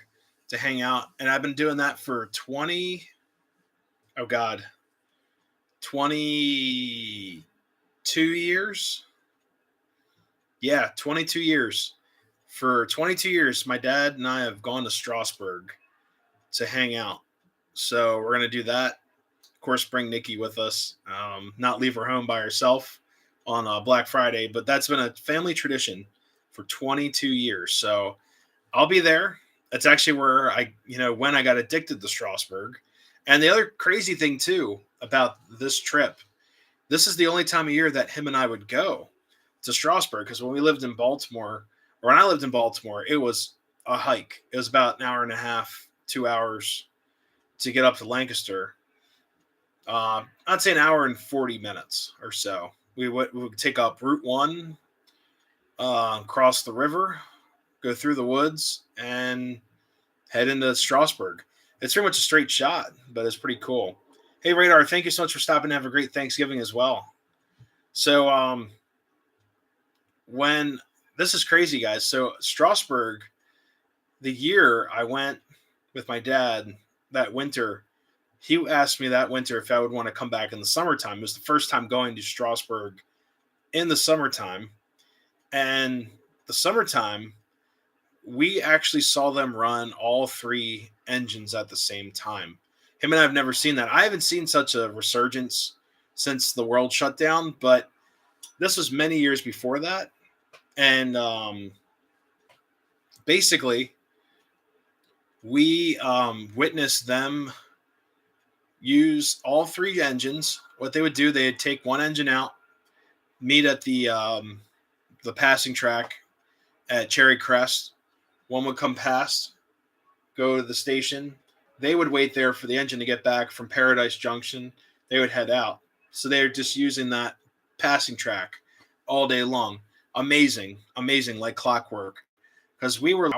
to hang out. And I've been doing that for 22 years. Yeah, 22 years. For 22 years, my dad and I have gone to Strasbourg to hang out. So we're going to do that. Of course, bring Nikki with us, not leave her home by herself on Black Friday, but that's been a family tradition for 22 years. So I'll be there. That's actually where when I got addicted to Strasbourg. And the other crazy thing too about this trip, this is the only time of year that him and I would go to Strasbourg, because when I lived in Baltimore, it was a hike. It was about an hour and a half, 2 hours to get up to Lancaster. I'd say an hour and 40 minutes or so. we would take up Route 1, cross the river, go through the woods, and head into Strasbourg. It's pretty much a straight shot, but it's pretty cool. Hey, Radar, thank you so much for stopping. Have a great Thanksgiving as well. So, when this is crazy, guys. So, Strasbourg, the year I went with my dad that winter, he asked me that winter if I would want to come back in the summertime. It was the first time going to Strasbourg in the summertime. And the summertime, we actually saw them run all three engines at the same time. Him and I have never seen that. I haven't seen such a resurgence since the world shut down, but this was many years before that. And basically, we witnessed them use all three engines. What they would do, they'd take one engine out, meet at the passing track at Cherry Crest. One would come past, go to the station. They would wait there for the engine to get back from Paradise Junction. They would head out. So they're just using that passing track all day long. Amazing, like clockwork. Because we were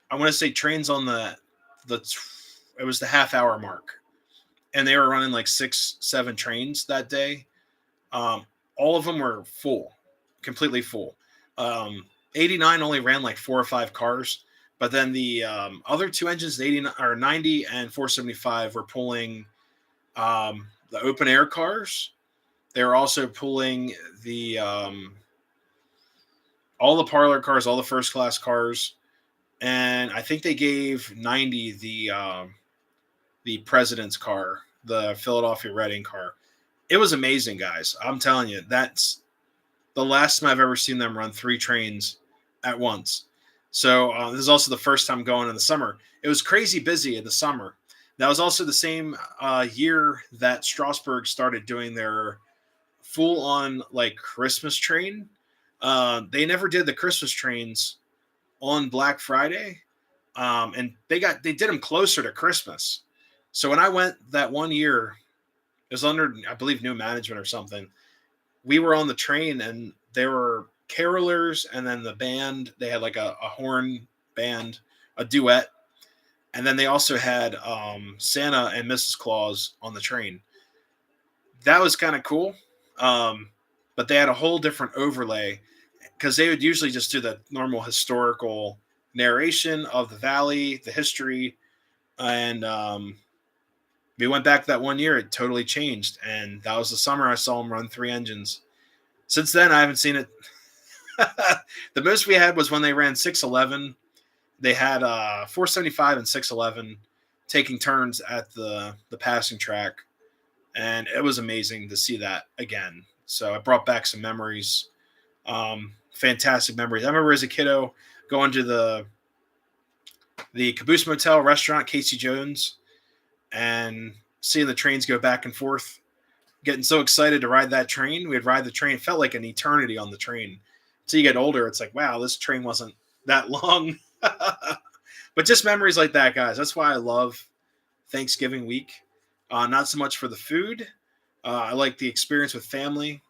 I want to say trains on it was the half hour mark, and they were running like 6-7 trains that day. All of them were full, completely full. 89 only ran like 4 or 5 cars, but then the other two engines, 89 or 90 and 475, were pulling the open air cars. They were also pulling the all the parlor cars, all the first class cars, and I think they gave 90 the president's car, the Philadelphia Reading car. It was amazing, guys. I'm telling you, that's the last time I've ever seen them run 3 trains at once. So this is also the first time going in the summer. It was crazy busy in the summer. That was also the same year that Strasbourg started doing their full-on like Christmas train. They never did the Christmas trains on Black Friday, and they did them closer to Christmas. So when I went that one year, it was under, I believe, new management or something. We were on the train, and there were carolers, and then the band. They had like a horn band, a duet, and then they also had Santa and Mrs. Claus on the train. That was kind of cool, but they had a whole different overlay because they would usually just do the normal historical narration of the valley, the history, and we went back that one year. It totally changed, and that was the summer I saw them run 3 engines. Since then, I haven't seen it. The most we had was when they ran 611. They had 475 and 611 taking turns at the passing track, and it was amazing to see that again. So it brought back some memories, fantastic memories. I remember as a kiddo going to the Caboose Motel restaurant, Casey Jones, and seeing the trains go back and forth, getting so excited to ride that train. We'd ride the train. It felt like an eternity on the train. Until you get older, it's like, wow, this train wasn't that long. But just memories like that, guys. That's why I love Thanksgiving week. Not so much for the food. I like the experience with family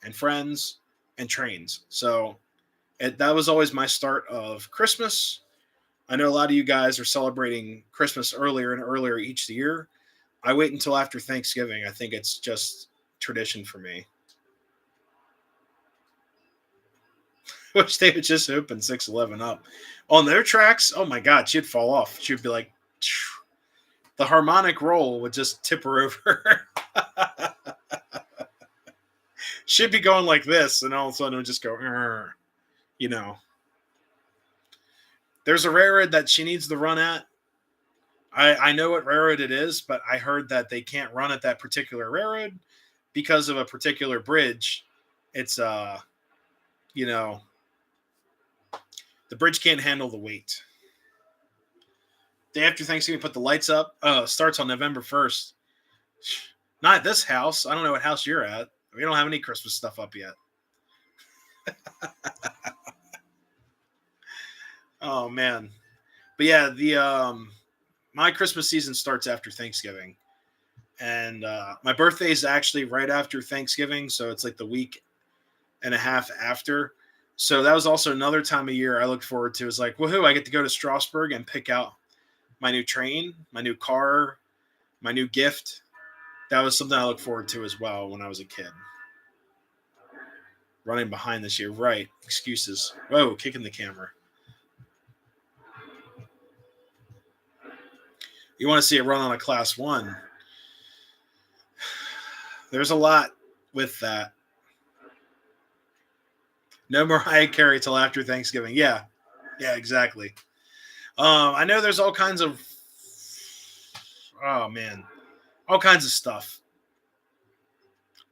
and friends and trains. So that was always my start of Christmas. I know a lot of you guys are celebrating Christmas earlier and earlier each year. I wait until after Thanksgiving. I think it's just tradition for me. Wish they would just open 611 up. On their tracks, oh my God, she'd fall off. She'd be like, the harmonic roll would just tip her over. She'd be going like this, and all of a sudden it would just go, you know. There's a railroad that she needs to run at. I know what railroad it is, but I heard that they can't run at that particular railroad because of a particular bridge. It's, you know, the bridge can't handle the weight. Day after Thanksgiving, put the lights up. Starts on November 1st. Not at this house. I don't know what house you're at. We don't have any Christmas stuff up yet. Oh, man. But yeah, my Christmas season starts after Thanksgiving. And my birthday is actually right after Thanksgiving, so it's like the week and a half after. So that was also another time of year I looked forward to. Is like, woohoo! I get to go to Strasbourg and pick out my new train, my new car, my new gift. That was something I looked forward to as well when I was a kid. Running behind this year, right? Excuses. Whoa, kicking the camera. You want to see it run on a class one? There's a lot with that. No Mariah Carey till after Thanksgiving. Yeah, yeah, exactly. I know there's all kinds of, oh man, all kinds of stuff.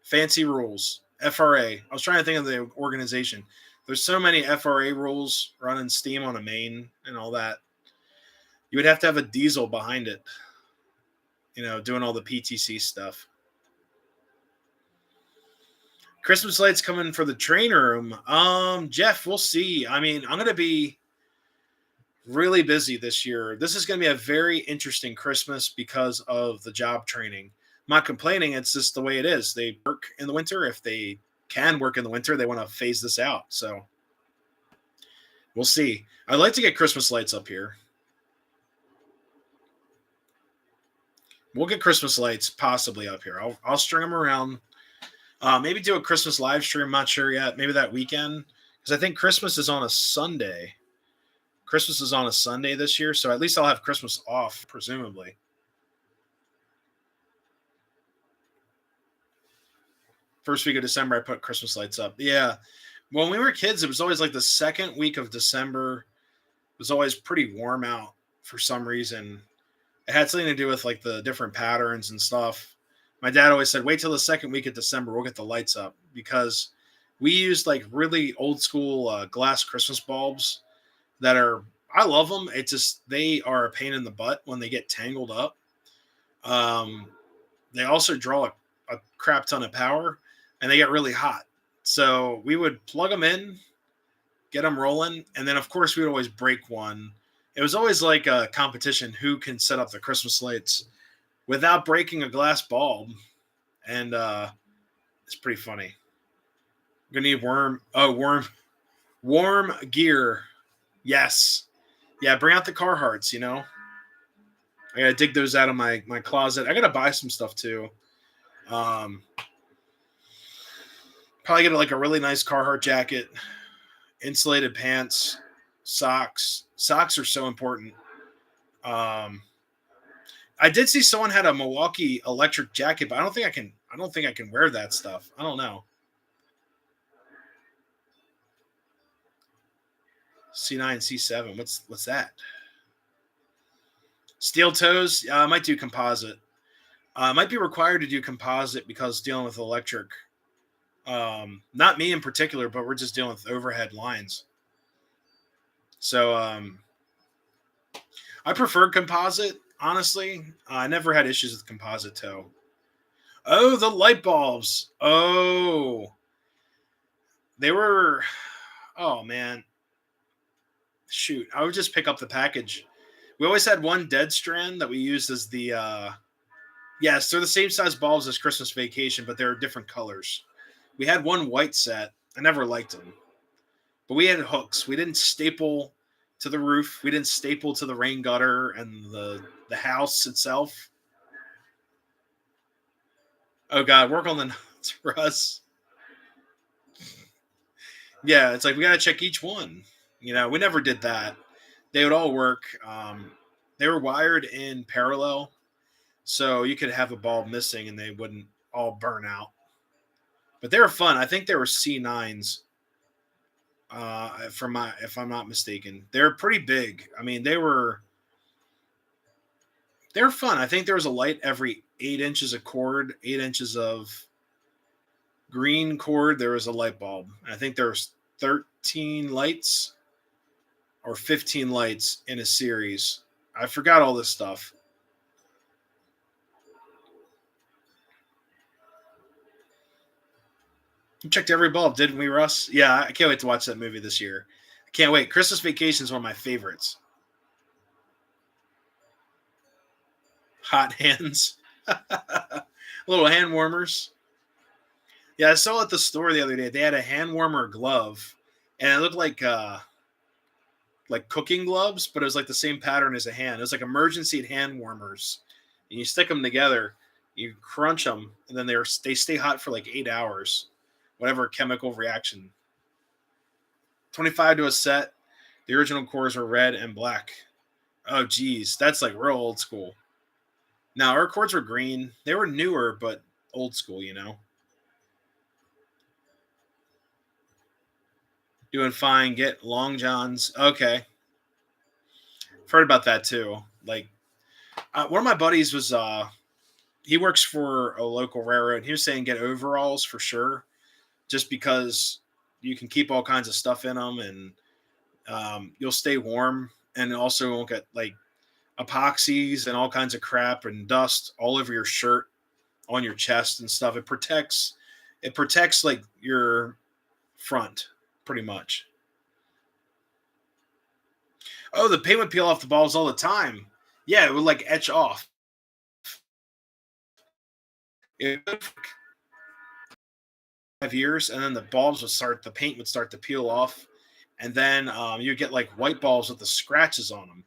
Fancy rules. FRA. I was trying to think of the organization. There's so many FRA rules running steam on a main and all that. You would have to have a diesel behind it, doing all the PTC stuff. Christmas lights coming for the train room. Jeff, we'll see. I mean, I'm going to be really busy this year. This is going to be a very interesting Christmas because of the job training. I'm not complaining. It's just the way it is. They work in the winter. If they can work in the winter, they want to phase this out. So we'll see. I'd like to get Christmas lights up here. We'll get Christmas lights possibly up here. I'll string them around. Maybe do a Christmas live stream. I'm not sure yet. Maybe that weekend. Because I think Christmas is on a Sunday. Christmas is on a Sunday this year. So at least I'll have Christmas off, presumably. First week of December, I put Christmas lights up. Yeah. When we were kids, it was always like the second week of December. It was always pretty warm out for some reason. It had something to do with like the different patterns and stuff. My dad always said, wait till the second week of December, we'll get the lights up, because we used like really old school glass Christmas bulbs that I love them. It's just, they are a pain in the butt when they get tangled up. They also draw a crap ton of power, and they get really hot. So we would plug them in, get them rolling. And then of course we would always break one. It was always like a competition who can set up the Christmas lights without breaking a glass bulb. And it's pretty funny. We're gonna need warm gear. Yes. Yeah, bring out the Carhartts, I gotta dig those out of my closet. I gotta buy some stuff too. Probably get like a really nice Carhartt jacket, insulated pants, socks. Socks are so important. I did see someone had a Milwaukee electric jacket, but I don't think I can wear that stuff. I don't know. C9, C7. What's that? Steel toes. I might do composite. Might be required to do composite because dealing with electric. Not me in particular, but we're just dealing with overhead lines. So I prefer composite, honestly. I never had issues with composite toe. Oh, the light bulbs. Oh, they were. Oh man. Shoot, I would just pick up the package. We always had one dead strand that we used as the. Yes, they're the same size bulbs as Christmas Vacation, but they're different colors. We had one white set. I never liked them. But we had hooks. We didn't staple to the roof. We didn't staple to the rain gutter and the house itself. Oh God, work on the nuts for us. Yeah, it's like we gotta check each one. We never did that. They would all work. They were wired in parallel, so you could have a bulb missing and they wouldn't all burn out. But they were fun. I think they were C9s. If I'm not mistaken, they're pretty big. I mean, they're fun. I think there was a light every 8 inches of cord, 8 inches of green cord. There was a light bulb. I think there was 13 lights or 15 lights in a series. I forgot all this stuff. We checked every bulb, didn't we, Russ? Yeah, I can't wait to watch that movie this year. I can't wait. Christmas Vacation is one of my favorites. Hot Hands. Little hand warmers. Yeah, I saw at the store the other day. They had a hand warmer glove, and it looked like cooking gloves, but it was like the same pattern as a hand. It was like emergency hand warmers. And you stick them together, you crunch them, and then they stay hot for like 8 hours, whatever chemical reaction. 25 to a set. The original cores were red and black. Oh, geez, that's like real old school. Now our cords were green. They were newer, but old school, you know. Doing fine. Get long johns. Okay, I've heard about that too. Like one of my buddies was he works for a local railroad. He was saying get overalls for sure, just because you can keep all kinds of stuff in them, and you'll stay warm, and also won't get like epoxies and all kinds of crap and dust all over your shirt, on your chest and stuff. It protects like your front pretty much. Oh, the paint would peel off the balls all the time. Yeah, it would like etch off. It would 5 years, and then the paint would start to peel off, and then you get like white balls with the scratches on them,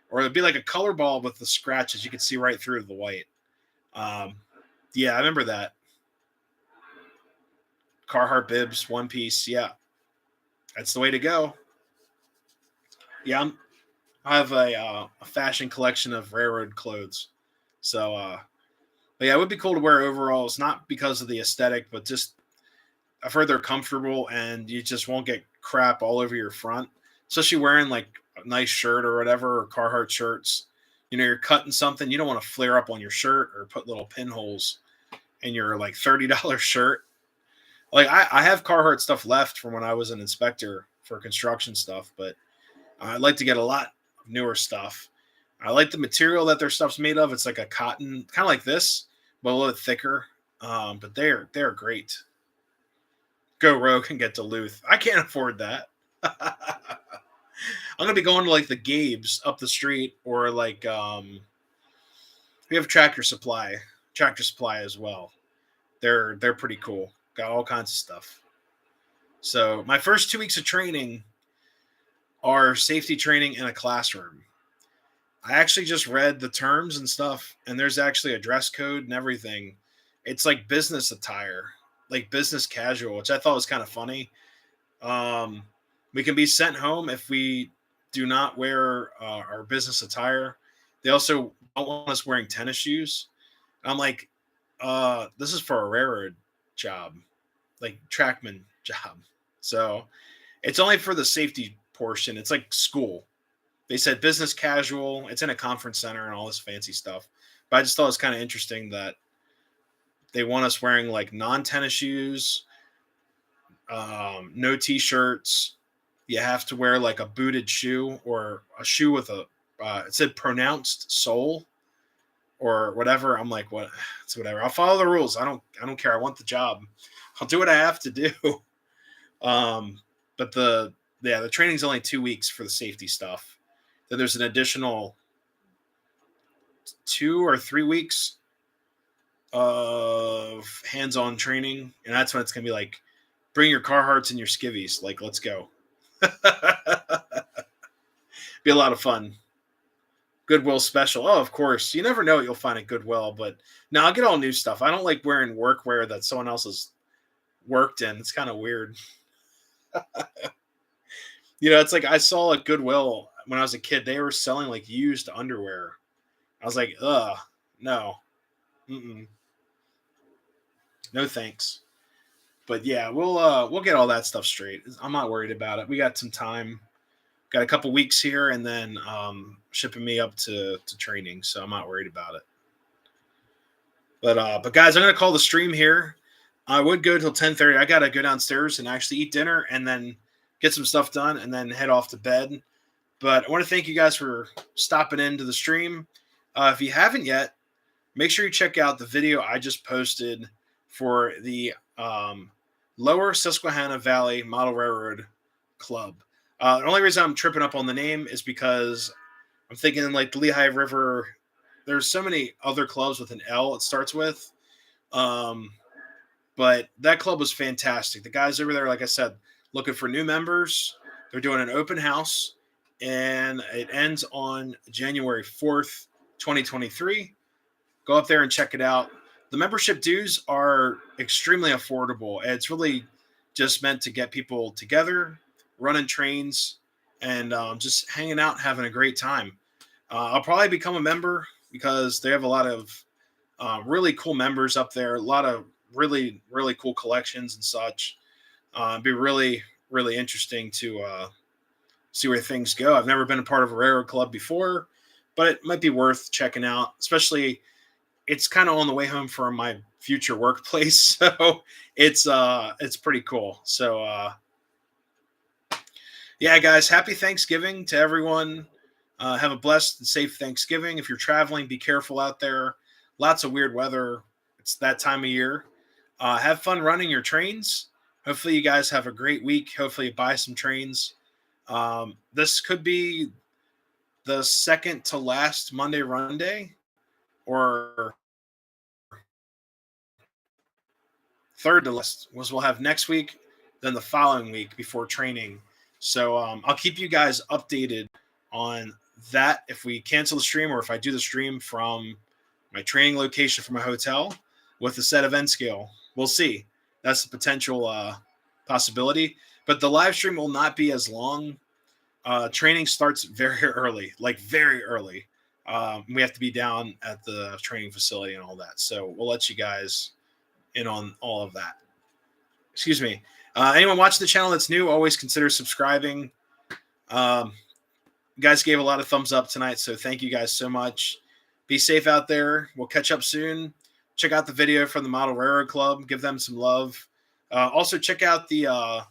or it'd be like a color ball with the scratches. You could see right through the white. Um, yeah, I remember that. Carhartt bibs, one piece. Yeah, that's the way to go. Yeah, I have a fashion collection of railroad clothes. So, but yeah, it would be cool to wear overalls, not because of the aesthetic, but just I've heard they're comfortable and you just won't get crap all over your front, especially wearing like a nice shirt or whatever, or Carhartt shirts. You know, you're cutting something, you don't want to flare up on your shirt or put little pinholes in your like $30 shirt. Like I have Carhartt stuff left from when I was an inspector for construction stuff, but I'd like to get a lot of newer stuff. I like the material that their stuff's made of. It's like a cotton, kind of like this, but a little bit thicker. But they're great. Go Rogue and get Duluth. I can't afford that. I'm gonna be going to like the Gabe's up the street, or like we have Tractor Supply as well. They're pretty cool. Got all kinds of stuff. So my first 2 weeks of training are safety training in a classroom. I actually just read the terms and stuff, and there's actually a dress code and everything. It's like business attire, like business casual, which I thought was kind of funny. Um, we can be sent home if we do not wear our business attire. They also don't want us wearing tennis shoes. I'm like, this is for a railroad job, like trackman job. So it's only for the safety portion. It's like school. They said business casual. It's in a conference center and all this fancy stuff. But I just thought it was kind of interesting that they want us wearing like non-tennis shoes, no t-shirts. You have to wear like a booted shoe or a shoe with a it said pronounced sole or whatever. I'm like, what? It's whatever. I'll follow the rules. I don't care. I want the job. I'll do what I have to do. But the training's only 2 weeks for the safety stuff. Then there's an additional 2 or 3 weeks of hands-on training, and that's when it's gonna be like, bring your Carhartts and your skivvies. Like, let's go. Be a lot of fun. Goodwill special. Oh, of course. You never know what you'll find at Goodwill, but no, I'll get all new stuff. I don't like wearing workwear that someone else has worked in. It's kind of weird. You know, it's like I saw at Goodwill when I was a kid, they were selling like used underwear. I was like, ugh, no, mm-mm, no thanks. But yeah, we'll get all that stuff straight. I'm not worried about it. We got some time. Got a couple weeks here, and then shipping me up to training, so I'm not worried about it. But guys, I'm gonna call the stream here. I would go till 10:30. I gotta go downstairs and actually eat dinner, and then get some stuff done, and then head off to bed. But I want to thank you guys for stopping into the stream. If you haven't yet, make sure you check out the video I just posted for the Lower Susquehanna Valley Model Railroad Club. The only reason I'm tripping up on the name is because I'm thinking like the Lehigh River there's so many other clubs with an L it starts with. Um, but that club was fantastic. The guys over there, like I said, looking for new members. They're doing an open house, and it ends on January 4th, 2023. Go up there and check it out. The membership dues are extremely affordable. It's really just meant to get people together, running trains, and just hanging out, having a great time. I'll probably become a member because they have a lot of really cool members up there, a lot of really, really cool collections and such. It'd be really, really interesting to see where things go. I've never been a part of a railroad club before, but it might be worth checking out, especially it's kind of on the way home from my future workplace. So it's pretty cool. So yeah, guys, happy Thanksgiving to everyone. Have a blessed and safe Thanksgiving. If you're traveling, be careful out there. Lots of weird weather. It's that time of year. Have fun running your trains. Hopefully, you guys have a great week. Hopefully, you buy some trains. This could be the second to last Monday-Runday, or third to last, was we'll have next week, then the following week before training. So I'll keep you guys updated on that if we cancel the stream or if I do the stream from my training location from my hotel with a set of N scale. We'll see. That's the potential possibility. But the live stream will not be as long. Training starts very early, like very early. We have to be down at the training facility and all that. So we'll let you guys in on all of that. Excuse me. Anyone watching the channel that's new, always consider subscribing. You guys gave a lot of thumbs up tonight, so thank you guys so much. Be safe out there. We'll catch up soon. Check out the video from the Model Railroad Club. Give them some love. Also, check out the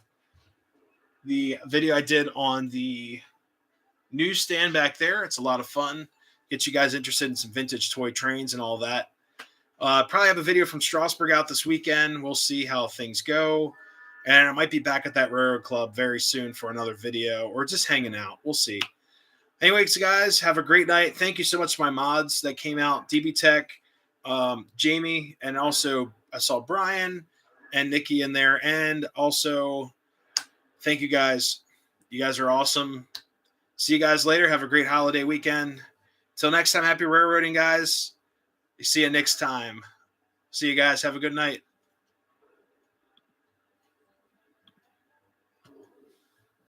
video I did on the newsstand back there. It's a lot of fun. Get you guys interested in some vintage toy trains and all that. Probably have a video from Strasburg out this weekend. We'll see how things go. And I might be back at that railroad club very soon for another video or just hanging out. We'll see. Anyways, guys, have a great night. Thank you so much to my mods that came out. DB Tech, Jamie, and also I saw Brian and Nikki in there. And also, thank you guys. You guys are awesome. See you guys later. Have a great holiday weekend. Till next time, happy railroading, guys. See you next time. See you guys. Have a good night.